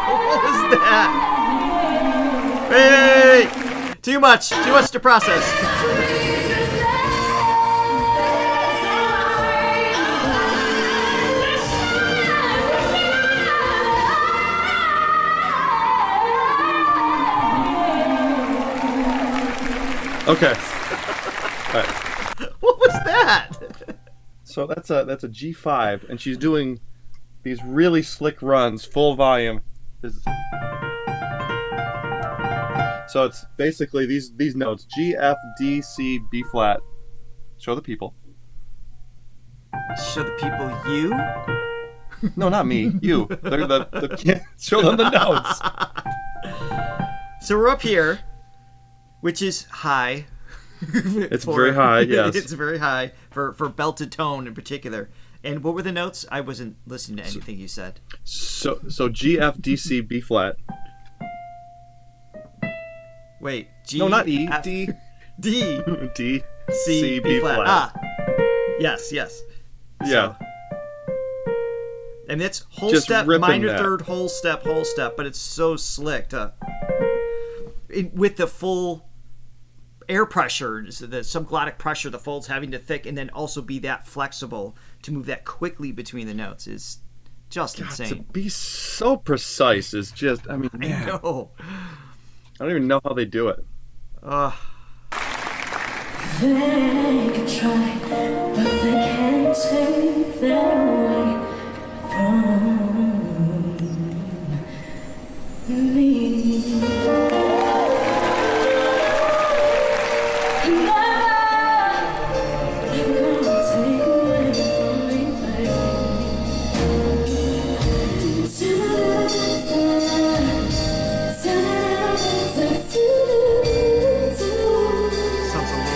What was that? Hey! Too much to process. Okay. All right. What was that? So that's a G5, and she's doing these really slick runs, full volume. So it's basically these notes: G, F, D, C, B flat. Show the people. Show the people you? No, not me. You. They're the show them the notes. So we're up here, which is high. It's very high. Yes. It's very high for belted tone in particular. And what were the notes? I wasn't listening to anything you said. So G, F, D, C, B flat. Wait, G. No, not E. F, D. D. D. C, B flat. Ah. Yes. Yeah. So- and it's whole Just step, ripping minor that. third, whole step, but it's so slick with the full air pressure, the subglottic pressure, the folds having to thick, and then also be that flexible to move that quickly between the notes is just To insane. be so precise is just. I mean, I man, know. I don't even know how they do it. They can try, but they can't take that away from me. Never gonna take away from me, Sounds a little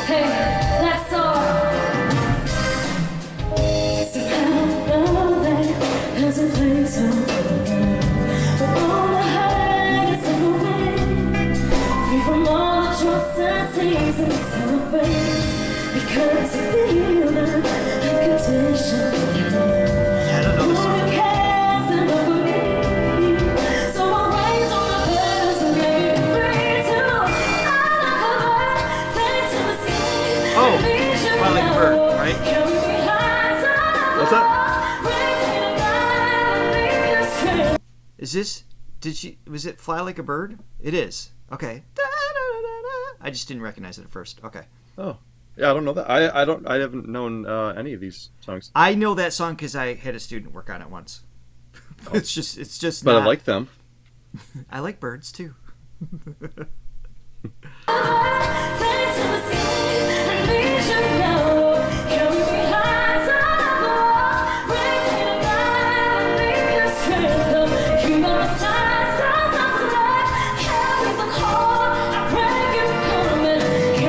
Hey, that's all. Somehow know that there's a place on but on the highest of the way, free from all the trust and things and celebrate, because I feel the condition. I don't know the song. Nobody cares enough for me, so I raise on the birds and make it free to uncover, fade to the sky. Oh, Fly Like a Bird, right? What's that? Was it Fly Like a Bird? It is. Okay. I just didn't recognize it at first. Okay. Oh, yeah. I don't know that. I haven't known any of these songs. I know that song because I had a student work on it once. It's just. But not, I like them. I like birds too. Can't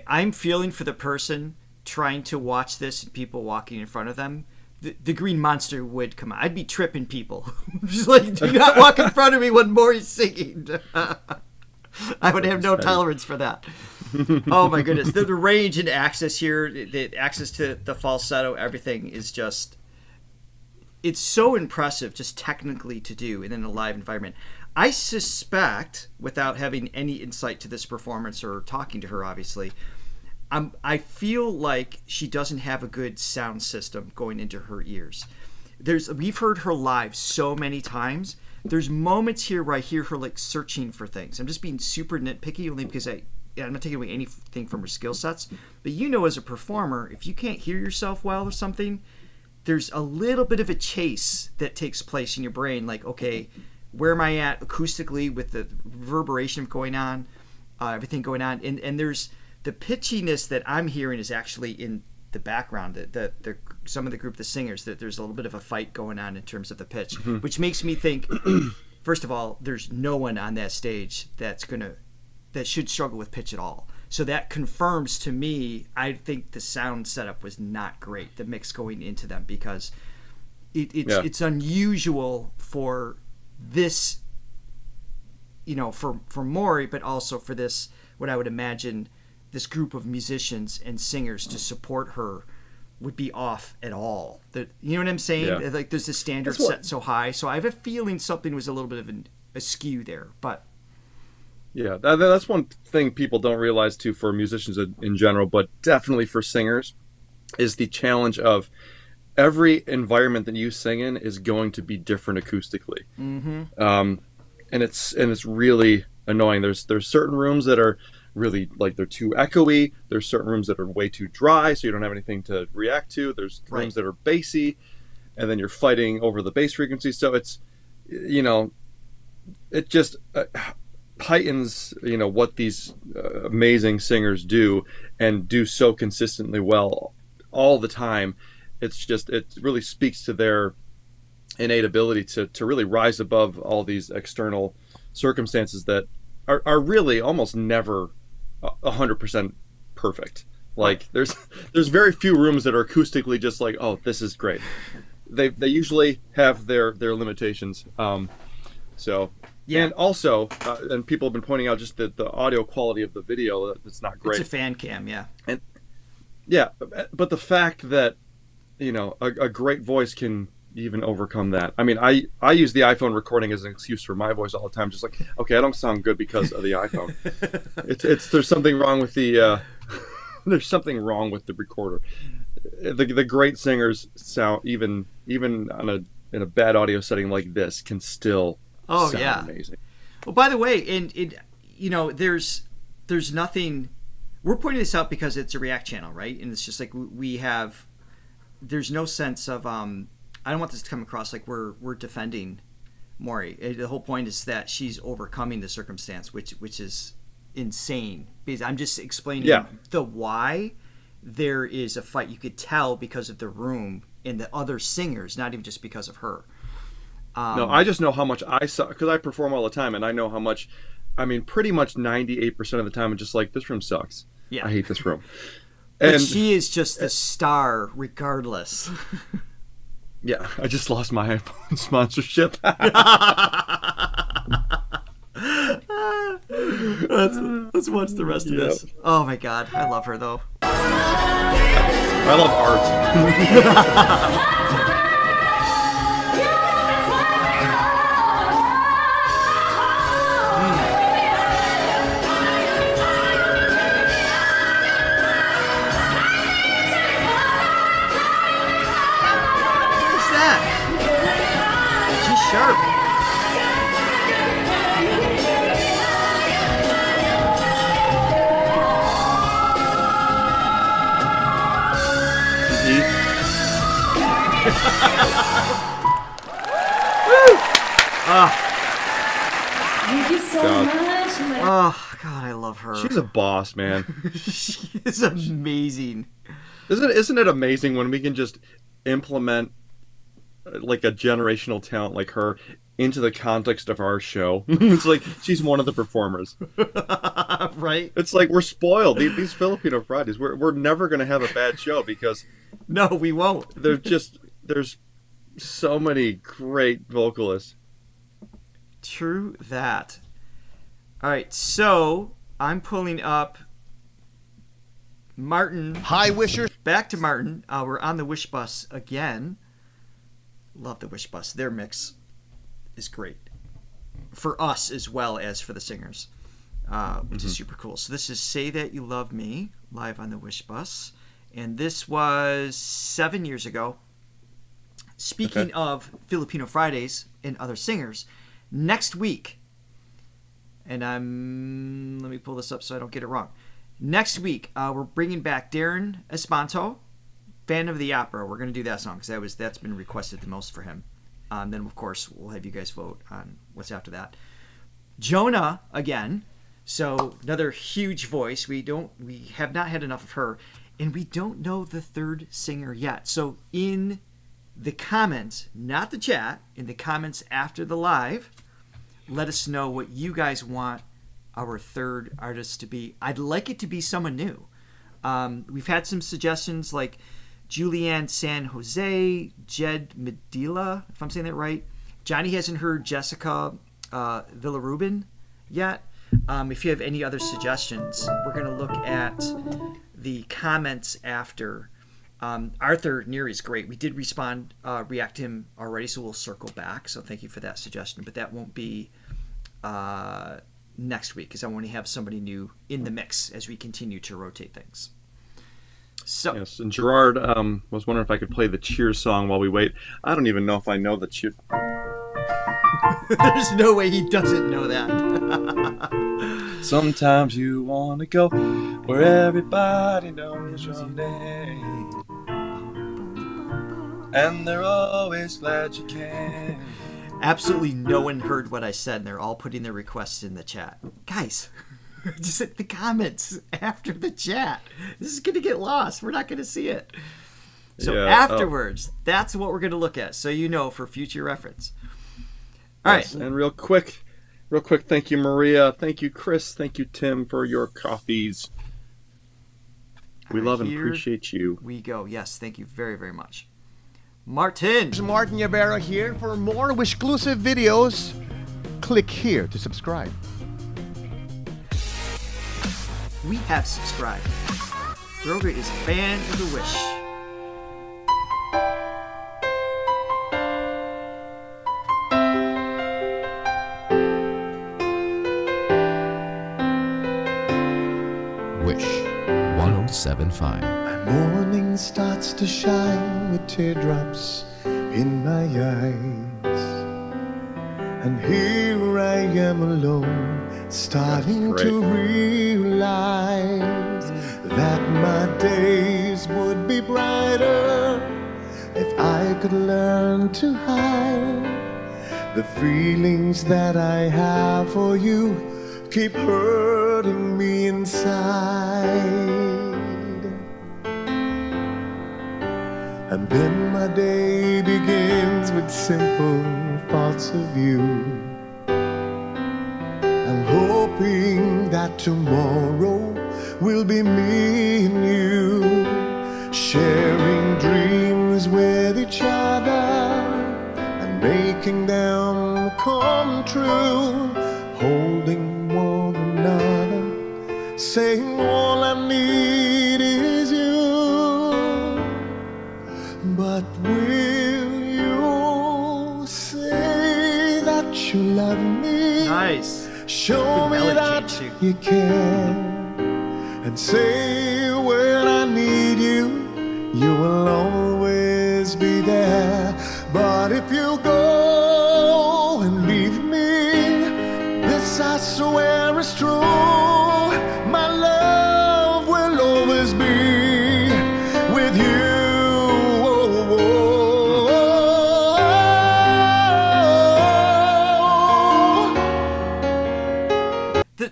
I'm feeling for the person trying to watch this and people walking in front of them. The green monster would come out. I'd be tripping people. Just like, do not walk in front of me when Maury's singing. I would have no tolerance for that. Oh my goodness. The range and access here, the access to the falsetto, everything is just, it's so impressive just technically to do in a live environment. I suspect, without having any insight to this performance or talking to her, obviously, I feel like she doesn't have a good sound system going into her ears. We've heard her live so many times. There's moments here where I hear her like searching for things. I'm just being super nitpicky only because I'm not taking away anything from her skill sets. But as a performer, if you can't hear yourself well or something, there's a little bit of a chase that takes place in your brain. Like, okay, where am I at acoustically with the reverberation going on, everything going on, and there's the pitchiness that I'm hearing is actually in the background. The some of the group, the singers, that there's a little bit of a fight going on in terms of the pitch, which makes me think, first of all, there's no one on that stage that should struggle with pitch at all. So that confirms to me, I think the sound setup was not great, the mix going into them, because it's unusual for this, for Maury, but also for this, what I would imagine this group of musicians and singers to support her would be off at all. You know what I'm saying? Yeah. Like there's a standard set so high. So I have a feeling something was a little bit of a skew there, but. Yeah, that's one thing people don't realize too for musicians in general, but definitely for singers, is the challenge of every environment that you sing in is going to be different acoustically. Mm-hmm. And it's really annoying. There's certain rooms that are really like they're too echoey. There's certain rooms that are way too dry, so you don't have anything to react to. There's rooms that are bassy, and then you're fighting over the bass frequency. So it's, it just heightens, what these amazing singers do and do so consistently well all the time. It really speaks to their innate ability to really rise above all these external circumstances that are really almost never 100% perfect. Like there's very few rooms that are acoustically just like, oh, this is great. They usually have their limitations. So yeah. And also, and people have been pointing out just the audio quality of the video that's not great. It's a fan cam, yeah. And yeah, but the fact that a great voice can even overcome that. I mean, I use the iPhone recording as an excuse for my voice all the time. Just like, okay, I don't sound good because of the iPhone. There's something wrong with the there's something wrong with the recorder. The great singers sound even in a bad audio setting like this can still sound amazing. Well, by the way, there's nothing. We're pointing this out because it's a React channel, right? And it's just like there's no sense of I don't want this to come across like we're defending Maury. The whole point is that she's overcoming the circumstance, which is insane. Because I'm just explaining the why there is a fight. You could tell because of the room and the other singers, not even just because of her. No, I just know how much I saw, because I perform all the time, and I know how much. I mean, pretty much 98% of the time, I'm just like, this room sucks. Yeah, I hate this room. But she is just the star, regardless. Yeah, I just lost my iPhone sponsorship. Let's watch the rest of this. Oh my god, I love her though. I love art. Sharp. Thank you so much. Oh God, I love her. She's a boss, man. She is amazing. Isn't it amazing when we can just implement like a generational talent like her into the context of our show. It's like she's one of the performers. Right? It's like we're spoiled. These Filipino Fridays, we're never going to have a bad show because No, we won't. there's so many great vocalists. True that. All right, so I'm pulling up Martin. Hi, Wisher. Back to Martin. We're on the Wish Bus again. Love the Wish Bus. Their mix is great for us as well as for the singers, which is super cool. So this is Say That You Love Me, live on the Wish Bus. And this was 7 years ago. Speaking of Filipino Fridays and other singers, next week, and let me pull this up so I don't get it wrong. Next week, we're bringing back Darren Espanto, Fan of the Opera. We're going to do that song because that's been requested the most for him. Then, of course, we'll have you guys vote on what's after that. Jonah, again. So, another huge voice. We have not had enough of her. And we don't know the third singer yet. So, in the comments, not the chat, in the comments after the live, let us know what you guys want our third artist to be. I'd like it to be someone new. We've had some suggestions like Julianne San Jose, Jed Medela, if I'm saying that right. Johnny hasn't heard Jessica Villarubin yet. If you have any other suggestions, we're going to look at the comments after. Arthur Neary's great. We did react to him already, so we'll circle back. So thank you for that suggestion. But that won't be next week because I want to have somebody new in the mix as we continue to rotate things. So yes, and Gerard was wondering if I could play the Cheers song while we wait. I don't even know if I know the Cheers. There's no way he doesn't know that. Sometimes you want to go where everybody knows your name, and they're always glad you can. Absolutely no one heard what I said, and they're all putting their requests in the chat. Guys, just hit the comments after the chat. This is going to get lost. We're not going to see it. So afterwards, that's what we're going to look at, so you know for future reference. All right. And real quick, thank you, Maria. Thank you, Chris. Thank you, Tim, for your coffees. We love and appreciate you. We go. Yes, thank you very, very much. Martin Nievera here. For more exclusive videos, click here to subscribe. We have subscribed. Throga is a fan of the Wish. Wish 1075. Morning starts to shine with teardrops in my eyes, and here I am alone, starting to realize that my days would be brighter if I could learn to hide the feelings that I have for you. Keep hurting me inside. And then my day begins with simple thoughts of you. I'm hoping that tomorrow will be me and you, sharing dreams with each other and making them come true, holding one another, saying all I need is you. But will you say that you love me? Nice. Show me that you care, and say when I need you, you will always be there. But if you go and leave me, this I swear is true. My love will always be with you.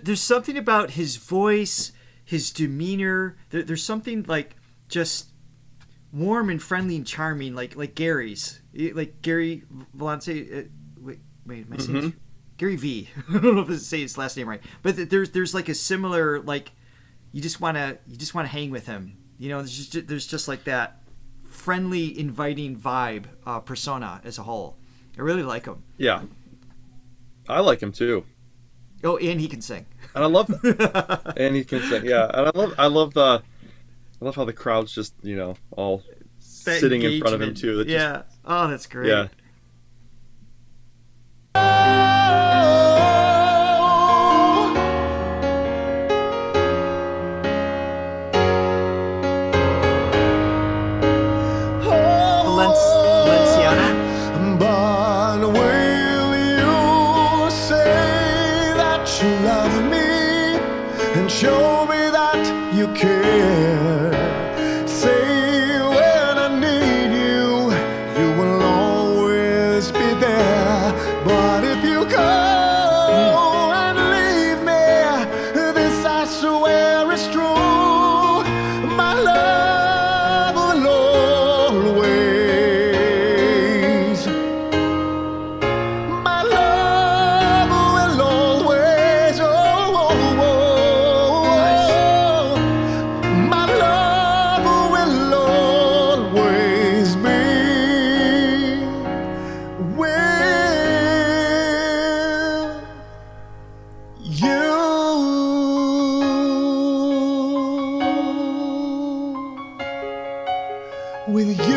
There's something about his voice, his demeanor. There's something like just warm and friendly and charming, like Gary's like Gary Velasquez. Wait, am I saying Gary V? I don't know if I say his last name right, but there's like a similar like you just wanna hang with him. You know, there's just like that friendly, inviting vibe persona as a whole. I really like him. Yeah, I like him too. Oh, and he can sing. And I love, and he can sing. Yeah, and I love how the crowd's just all That sitting in front of him engagement. too. That Yeah. Oh, that's great. Yeah. Valenciana. But will you say that you love me and show me that you care? Say when I need you, you will always be there. But if you go and leave me, this I swear is true. My love will always, my love will always, my love will always be with you. With you,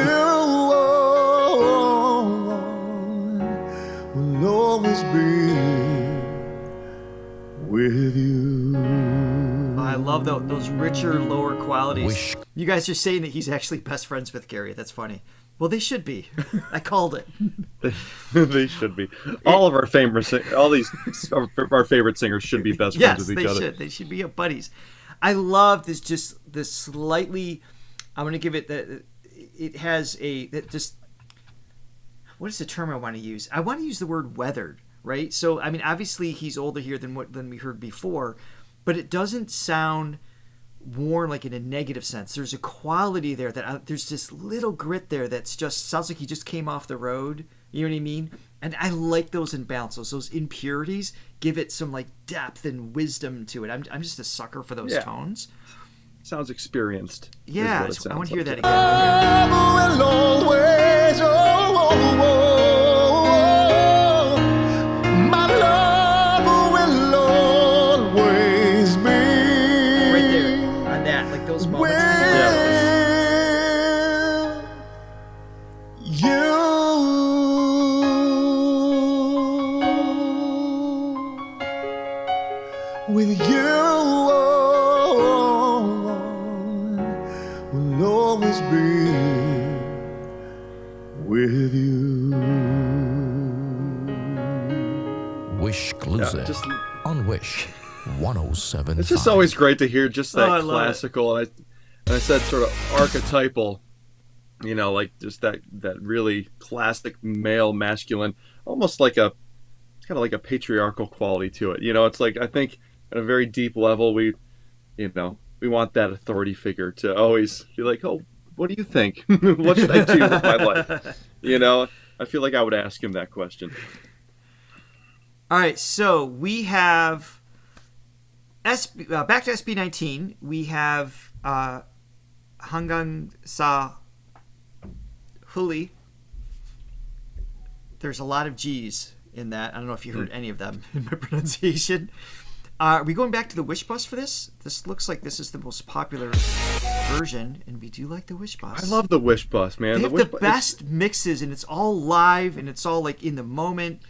will always be with you. I love those richer, lower qualities. Wish. You guys are saying that he's actually best friends with Gary. That's funny. Well, they should be. I called it. They should be. All of our our favorite singers should be best friends Yes, with they each other. should. They should be buddies. I love this slightly. I'm going to give it that. It has what is the term I want to use? I want to use the word weathered, right? So I mean, obviously he's older here than we heard before, but it doesn't sound worn like in a negative sense. There's a quality there there's this little grit there that's just sounds like he just came off the road. You know what I mean? And I like those imbalances, those impurities give it some like depth and wisdom to it. I'm just a sucker for those tones. Sounds experienced. is Yeah, what it I want to sounds hear like. that again. Love will always, my love will always be Right there on that, like those moments. with you. With you, will always be with you. Wish exclusive just- on Wish 107.5. It's just always great to hear just that I love it. classical, and I said sort of archetypal, like just that really classic male, masculine, almost like it's kind of like a patriarchal quality to it. It's like I think at a very deep level we want that authority figure to always be like, oh, what do you think? What should I do with my life? I feel like I would ask him that question. All right, so we have back to SB19. We have Hanggang sa Huli. There's a lot of G's in that. I don't know if you heard any of them in my pronunciation. Are we going back to the Wish Bus for this? This looks like this is the most popular version, and we do like the Wish Bus. I love the Wish Bus, man. They have Wish the Bus- best mixes, and it's all live, and it's all like in the moment.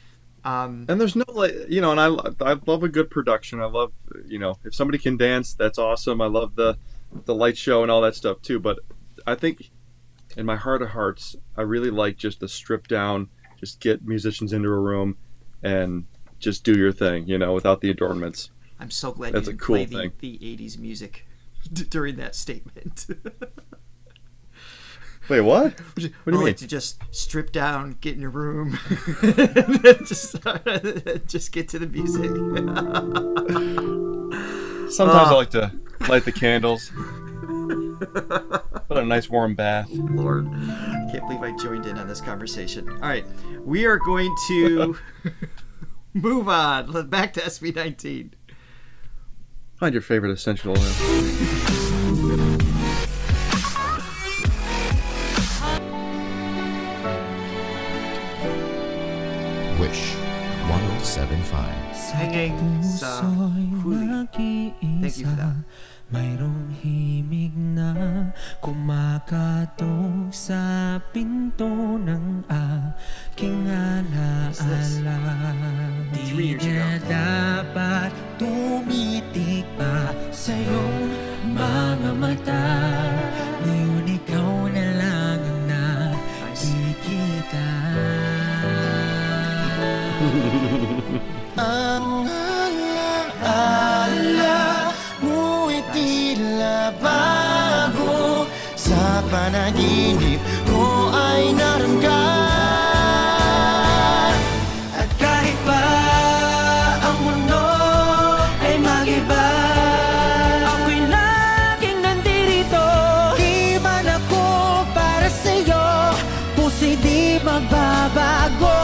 And there's no and I love a good production. I love if somebody can dance, that's awesome. I love the light show and all that stuff too. But I think in my heart of hearts, I really like just the stripped down, just get musicians into a room and just do your thing, without the adornments. I'm so glad That's you a didn't cool play thing. the 80s music during that statement. Wait, what? What do you I mean? like to just strip down, get in your room, and then just get to the music. Sometimes I like to light the candles, put a nice warm bath. Lord. Can't believe I joined in on this conversation. All right, we are going to move on. Back to SB19. Find your favorite essential oil. Wish 1075. Hanggang sa Huli. Thank you for that. Mayroong himig na kumakatok sa pinto ng aking alaala. 3 years Di na ago. dapat tumitik pa sa iyong mga mata. Ngayon ikaw na lang ang nakikita. Ang alaala mo'y tila bago sa panaginip ko ay naramdaman. At kahit pa ang mundo ay mag-iba, ako'y laging nandito. Di man ako para sa'yo, puso'y di magbabago.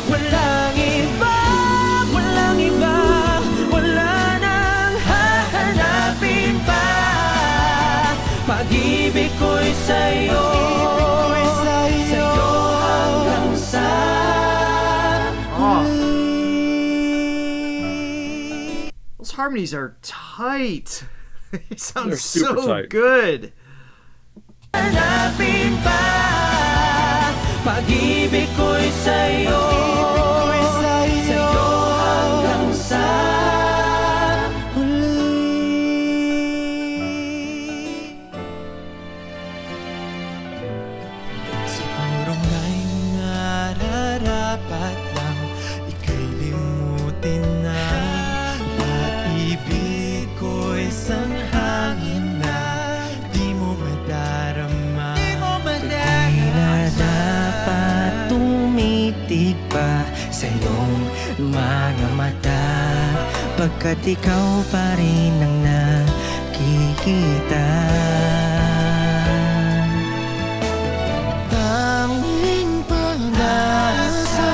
Walang iba, walang iba, wala nang hahanapin pa. Pag-ibig ko'y sa'yo, sa'yo hanggang sa Those harmonies are tight. They sound They're super so tight. good. hanapin pa. Pag-ibig ko'y sa'yo, sa'yo hanggang sa huli. Siguro nga'y nararapat lang ika'y limutin na. Pag-ibig ko'y isang hangin na di mo madarama. Di na dapat tumitig pa sa iyong mga mata, pagkat ikaw pa rin ang nakikita. Tanging pag-asa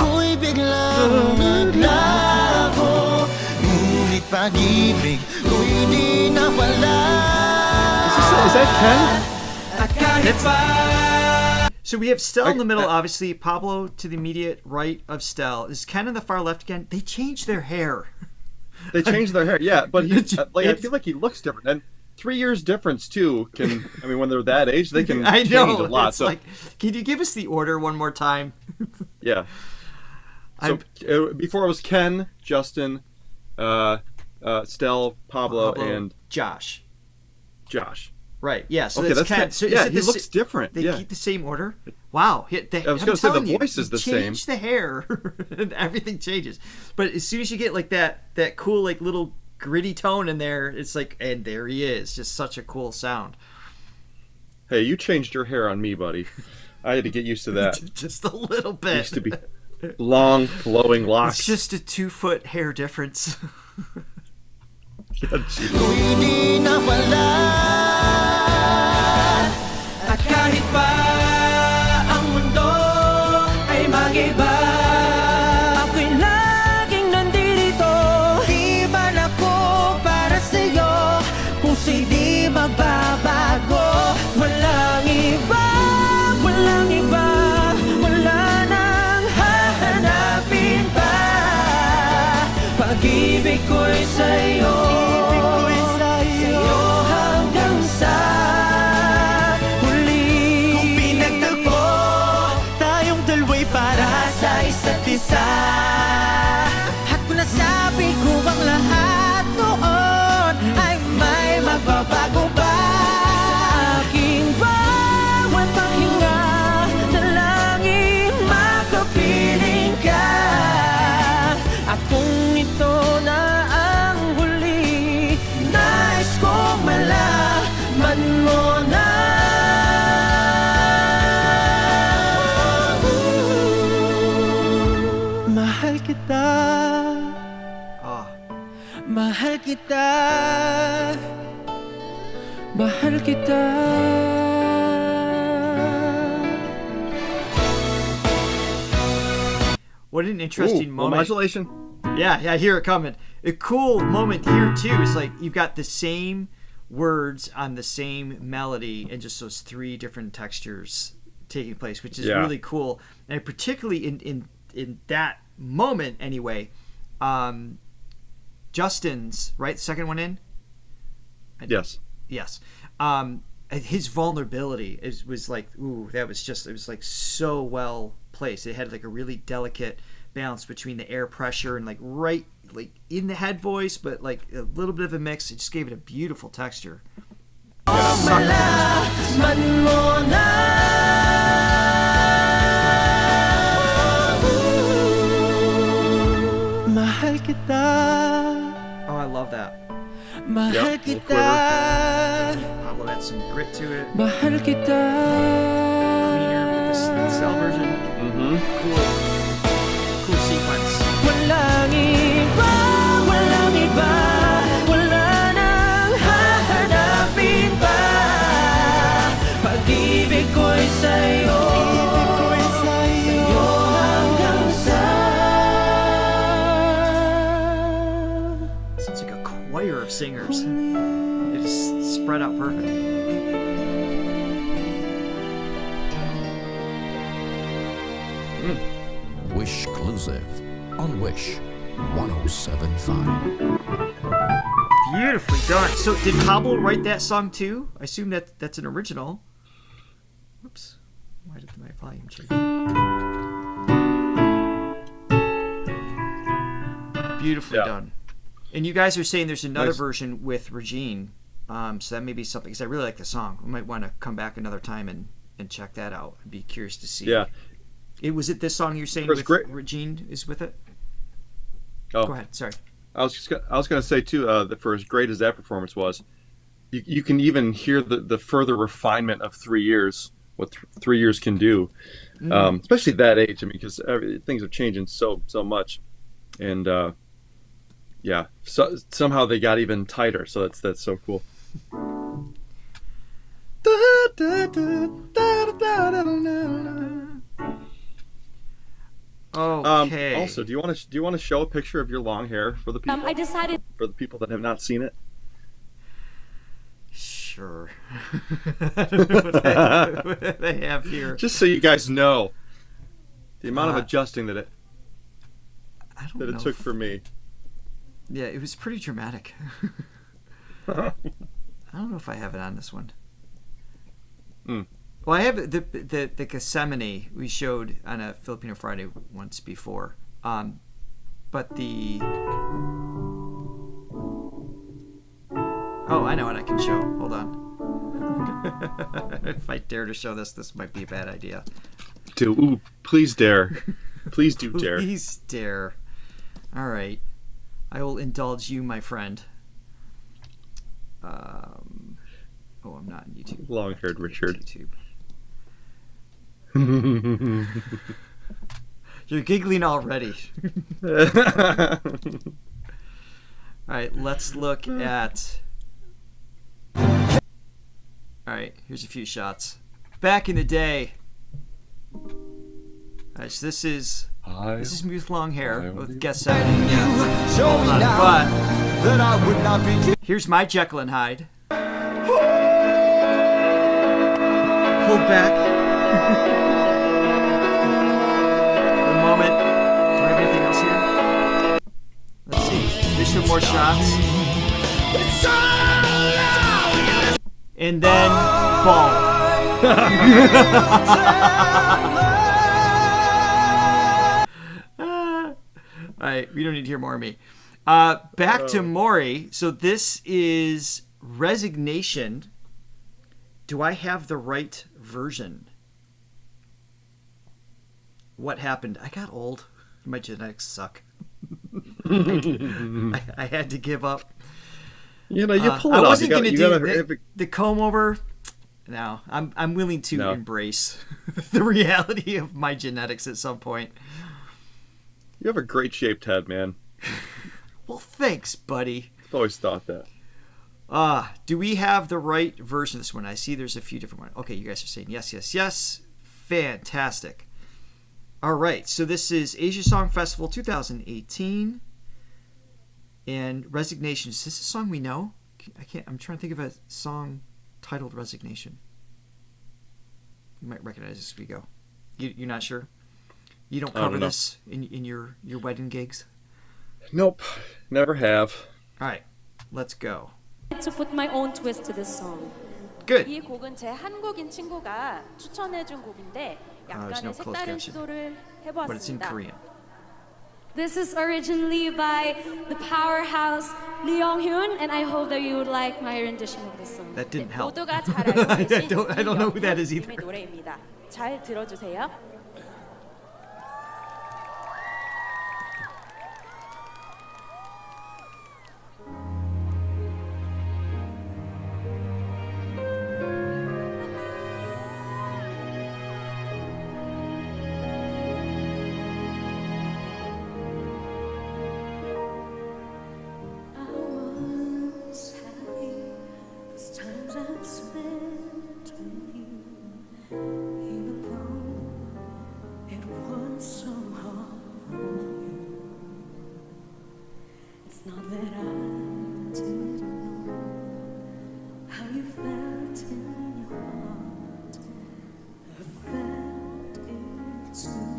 ko'y biglang naglaho, ngunit pag-ibig ko'y di nawala. Is that Ken? At kahit pa So we have Stell in the middle, obviously. Pablo to the immediate right of Stell. Is Ken on the far left again? They changed their hair. They changed their hair, yeah, but he, like, I It's- feel like he looks different. And 3 years difference too can, I mean, when they're that age, they can I change know. a lot. It's So like, can you give us the order one more time? yeah. So before it was Ken, Justin, Stell, Pablo, and Josh. Josh. Right. Yeah. So Okay, that's that's Ken. Ken. So Yeah, is it he the looks different, They yeah. keep the same order. Wow. I was I'm gonna say the telling you, voice is the you same. change the hair, and everything changes. But as soon as you get like that cool like little gritty tone in there, it's like, and there he is. Just such a cool sound. Hey, you changed your hair on me, buddy. I had to get used to that. Just a little bit. Used to be long, flowing locks. It's just a 2-foot hair difference. Ko'y di nawala. at kahit pa ang mundo ay mag-iba, ako'y laging nandito. Di man ako para sa'yo, puso'y di magbabago. Walang iba, walang iba, wala nang hahanapin pa. Pag-ibig ko'y sa'yo, sa'yo hanggang sa huli. Kung pinagtagpo tayong dalawa'y para sa isa't isa, at kung nasabi ko ang lahat noon ay may magbabago ba sa aking bawat paghinga, dalangin makapiling ka. At kung ito na ang huli, nais kong malaman mo na mahal kita, Ah, mahal kita, mahal kita. What an interesting Ooh, moment. modulation. Yeah, I hear it coming. A cool moment here too is like you've got the same words on the same melody and just those three different textures taking place, which is really cool. And particularly in that moment anyway, Justin's, right, second one in? Yes. His vulnerability was like, ooh, it was like so well placed. It had like a really delicate balance between the air pressure and like right like in the head voice, but like a little bit of a mix. It just gave it a beautiful texture. Mahal kita. Oh, I love that. Mahal Yep, little kita. Pablo had some grit to it. Mahal kita. Cleaner with the cell version. Mm-hmm. Cool sequence. Walang iba, walang iba, wala nang hahanapin pa. Pag-ibig ko'y sa'yo, sa'yo hanggang sa. Sounds like a choir of singers. It just spread out perfect. Wish exclusive on Wish 1075. Beautifully done. So did Pablo write that song too? I assume that's an original. Whoops. Why did my volume change? Beautifully done. And you guys are saying there's another version with Regine. So that may be something, because I really like the song. We might want to come back another time and check that out. I'd be curious to see. Yeah. Was it this song you're saying First, with great. Regine is with it? Oh. Go ahead. Sorry. I was going to say too that for as great as that performance was, you can even hear the further refinement of 3 years, what 3 years can do, especially at that age. I mean, because things are changing so much, and so somehow they got even tighter. So that's so cool. Okay. Also, do you want to show a picture of your long hair for the people? I decided. For the people that have not seen it. Sure. I don't know what they have here. Just so you guys know the amount of adjusting that it took for me. Yeah, it was pretty dramatic. I don't know if I have it on this one. Well, I have the Gethsemane we showed on a Filipino Friday once before, but the I know what I can show. Hold on. If I dare to show this might be a bad idea. Please dare. Please do dare. Please dare. All right, I will indulge you, my friend. I'm not on YouTube. Long-haired Richard. YouTube. You're giggling already. All right, let's look at. All right, here's a few shots. Back in the day. All right, so this is me with long hair with Gethsemane. Hold on, but here's my Jekyll and Hyde. Hold back. A moment. Do I have anything else here? Let's see. There's some more shots. And then ball. Alright, we don't need to hear more of me. Back to Maury. So this is Resignation. Do I have the right version? What happened? I got old. My genetics suck. I had to give up. You pull it I off. wasn't going to do the comb over. No, I'm willing to embrace the reality of my genetics at some point. You have a great shaped head, man. Well, thanks, buddy. I've always thought that. Do we have the right version of this one? I see there's a few different ones. Okay, you guys are saying yes, yes, yes. Fantastic. All right, so this is Asia Song Festival 2018, and Resignation. Is this a song we know? I'm trying to think of a song titled Resignation. You might recognize this as we go. You're not sure? You don't cover this in your wedding gigs? Nope, never have. All right, let's go. To put my own twist to this song. Good. 이 곡은 제 한국인 친구가 추천해준 곡인데 there's no 약간의 closed 색다른 caption. 시도를 But it's in 해보았습니다. Korean. This is originally by the powerhouse Lee Young-hyun, and I hope that you would like my rendition of this song. That didn't help. 모두가 잘 알고 계신 I don't know who that is either. 이영훈 님의 노래입니다. 잘 들어주세요. I was happy 'cause times I spent with you, even though it was so hard for you. It's not that I didn't know how you felt in your heart. I felt it too.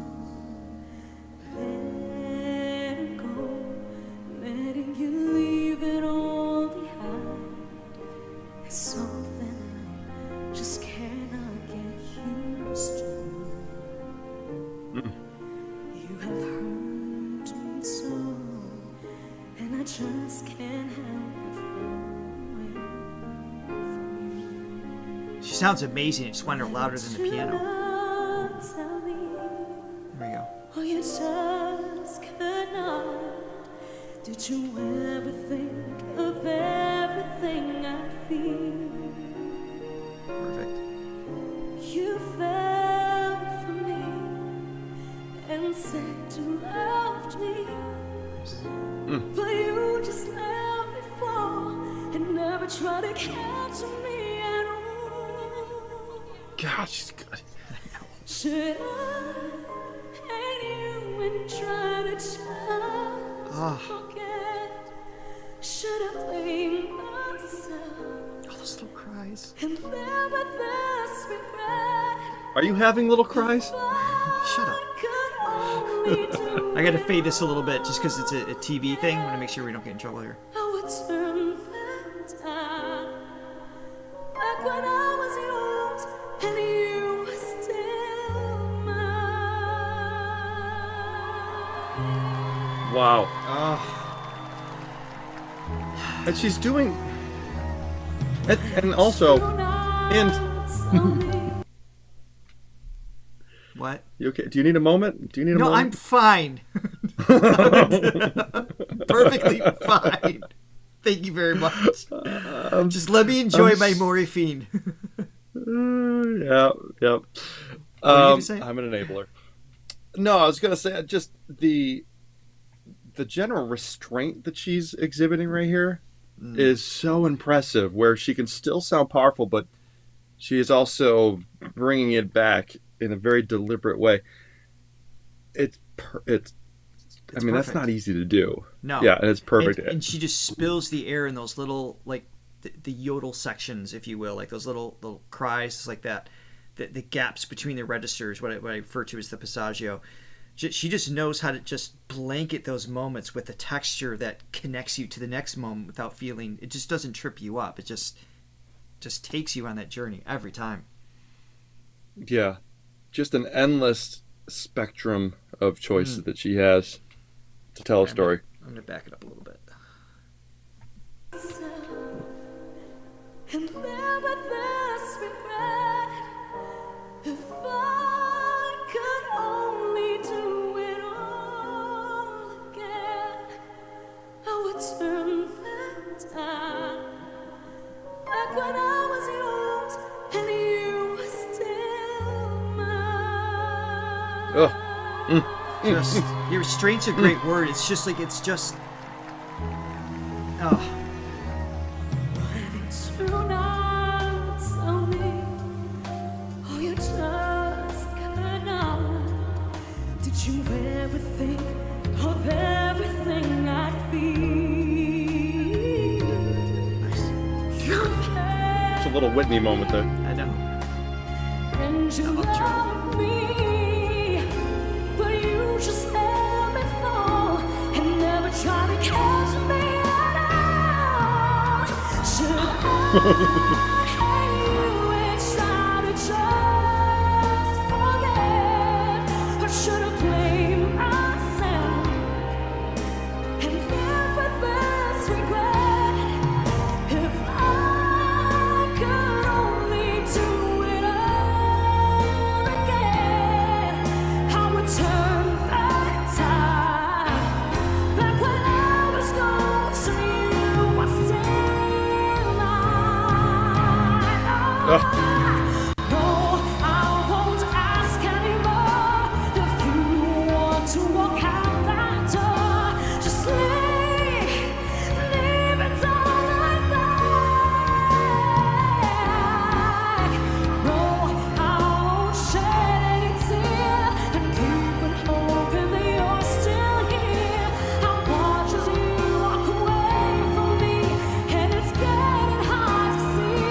Let it go, letting you leave it all behind. It's something I just cannot get used to. You have hurt me so, and I just can't help but fall from She sounds amazing. It just went louder than the piano. Tell me, There we go. oh, you just could not. Did you ever think of everything I feel? Perfect. You fell for me and said you loved me, but you just let me fall and never tried to catch me at all. God, she's good. Should I hate you and try to just forget? Should I blame myself All those little cries. and live with this regret? Are you having little cries? Shut up. I could only do I gotta fade this a little bit just because it's a TV thing. I want to make sure we don't get in trouble here. I would turn back time, back when I was yours and you were still mine. Wow. Oh, And she's doing... And also... And... what? You okay? Do you need a moment? Do you need a No, I'm moment? fine. Perfectly fine. Thank you very much. Just let me enjoy my morphine. Yeah, yep. What were you gonna say? I'm an enabler. No, I was gonna say just the general restraint that she's exhibiting right here is so impressive. Where she can still sound powerful, but she is also bringing it back in a very deliberate way. It's I mean, that's perfect. not easy to do. No. Yeah, and it's perfect. And she just spills the air in those little, like, the yodel sections, if you will, like those little cries like that. The gaps between the registers, what I refer to as the passaggio. She just knows how to just blanket those moments with a texture that connects you to the next moment without feeling, it just doesn't trip you up. It just takes you on that journey every time. Yeah, just an endless spectrum of choices that she has to tell a story. I'm going to back it up a little bit. And live with this regret. If I could only do it all again, I would turn back time, back when I was yours and you were still mine. Ugh. Just, your restraint's a great word. It's just like, it's just... Oh. Do not tell me, oh, you just could not. little Whitney moment there. I know. And you love me, but you just let me fall and never try to catch me at all. Should I hate you and try to just forget, or should I blame myself and live with this regret? If I could only do it all again, I would turn back time. Back when I was gone, so you were still mine. Oh, I won't ask anymore if you want to walk out that door. Just leave it all like that. No, I won't shed any tear and keep on hoping that you're still here. I watch as you walk away from me, and it's getting hard to see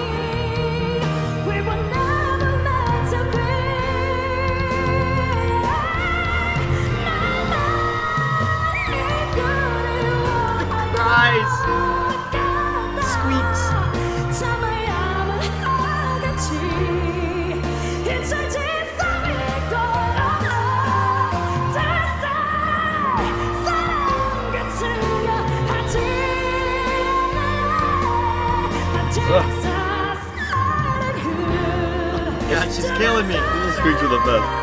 we were never meant to be. Cries. Squeaks. God, she's killing me. Those squeaks are the best.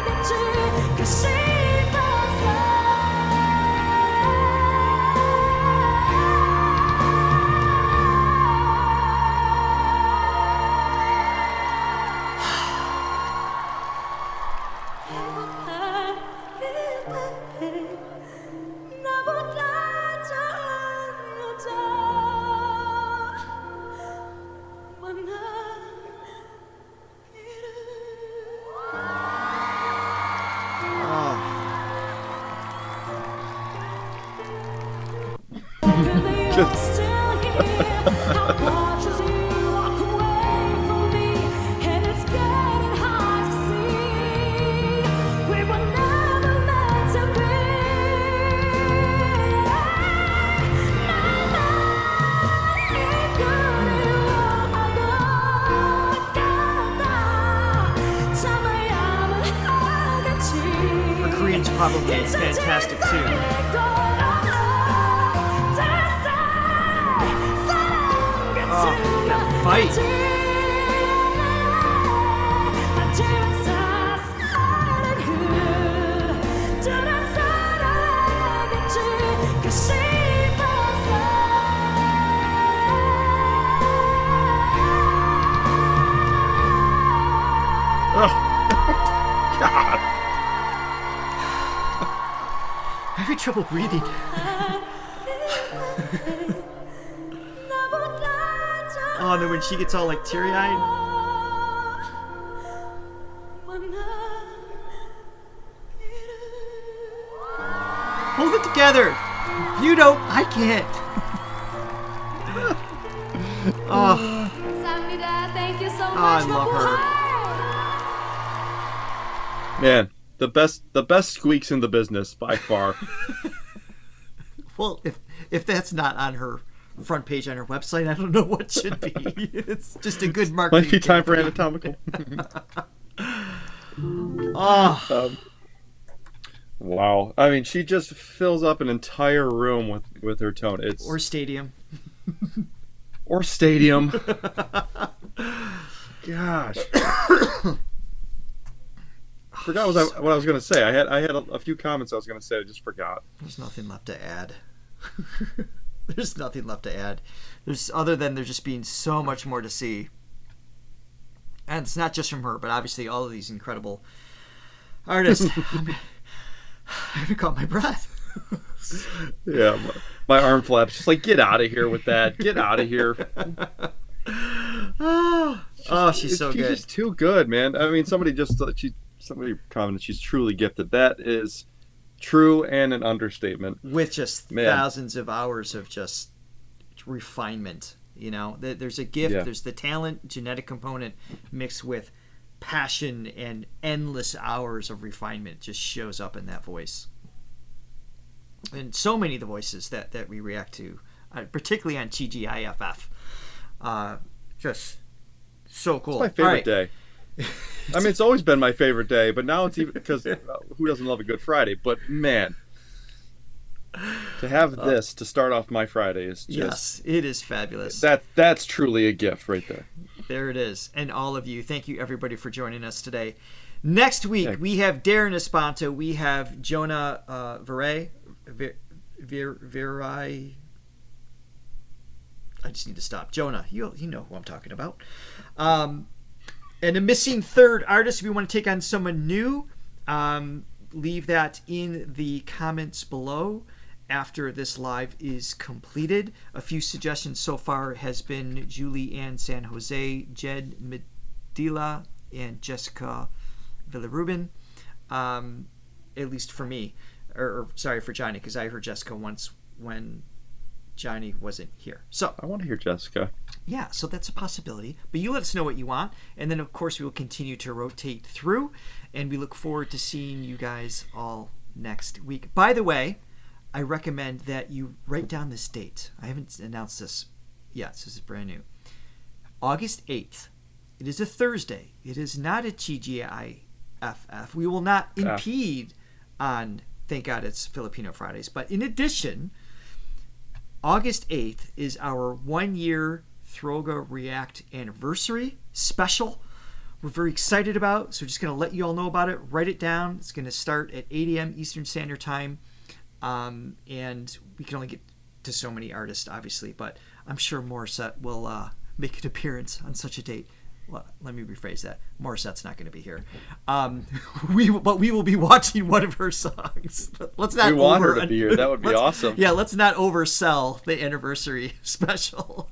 Her Korean's probably fantastic too. Oh, that fight. God. I'm having trouble breathing. Oh, and then when she gets all like teary-eyed. Hold it together. You don't. I can't. Oh, Thank you so much. I love her. Man, the best squeaks in the business by far. Well, if that's not on her front page on her website, I don't know what should be. It's just a good marketing. Might be time for campaign. anatomical. Oh, Wow. I mean, she just fills up an entire room with her tone. It's or stadium. or stadium. Gosh. Forgot what I was gonna say. I had a few comments I was gonna say. I just forgot. There's nothing left to add. There's nothing left to add. Other than there just being so much more to see. And it's not just from her, but obviously all of these incredible artists. I haven't caught my breath. Yeah, my arm flaps. Just like, get out of here with that. Get out of here. She's so good. She's just too good, man. I mean, somebody commented she's truly gifted. That is true and an understatement. With just thousands of hours of just refinement You know, there's a gift, Yeah. there's the talent, genetic component mixed with passion and endless hours of refinement just shows up in that voice. And so many of the voices that we react to, particularly on TGIFF, just so cool. It's my favorite day. I mean, it's always been my favorite day, but now it's even because who doesn't love a Good Friday? But man, to have this to start off my Friday is just yes, it is fabulous. that's truly a gift right there. There it is. And all of you, thank you everybody for joining us today. Next week, we have Darren Espanto. We have Jonah Veray. Veray. I just need to stop. Jonah, you know who I'm talking about. And a missing third artist. If you want to take on someone new, leave that in the comments below after this live is completed. A few suggestions so far has been Julie Ann San Jose, Jed Medela, and Jessica Villarubin. At least for me, or sorry for Johnny, because I heard Jessica once when Johnny wasn't here. So I want to hear Jessica. yeah, so that's a possibility. But you let us know what you want, and then of course we will continue to rotate through, and we look forward to seeing you guys all next week. By the way, I recommend that you write down this date. I haven't announced this yet, so this is brand new. August 8th. It is a Thursday. It is not a TGIFF. We will not impede on Thank God It's Filipino Fridays. But in addition, August 8th is our 1-year Throga React anniversary special. We're very excited about, so we're just going to let you all know about it. Write it down. It's going to start at 8 a.m. Eastern Standard Time. And we can only get to so many artists, obviously, but I'm sure Morissette will make an appearance on such a date. Well, let me rephrase that. Morissette's not going to be here. But we will be watching one of her songs. Let's not. We want her to be here. That would be awesome. Yeah, let's not oversell the anniversary special.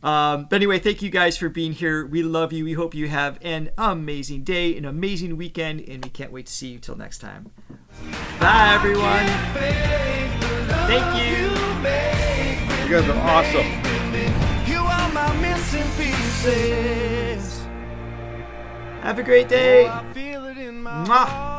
But anyway, thank you guys for being here. We love you. We hope you have an amazing day, an amazing weekend, and we can't wait to see you till next time. Bye, everyone. Thank you. You guys are awesome. You are my missing pieces. Have a great day. I feel it in my Mwah. heart.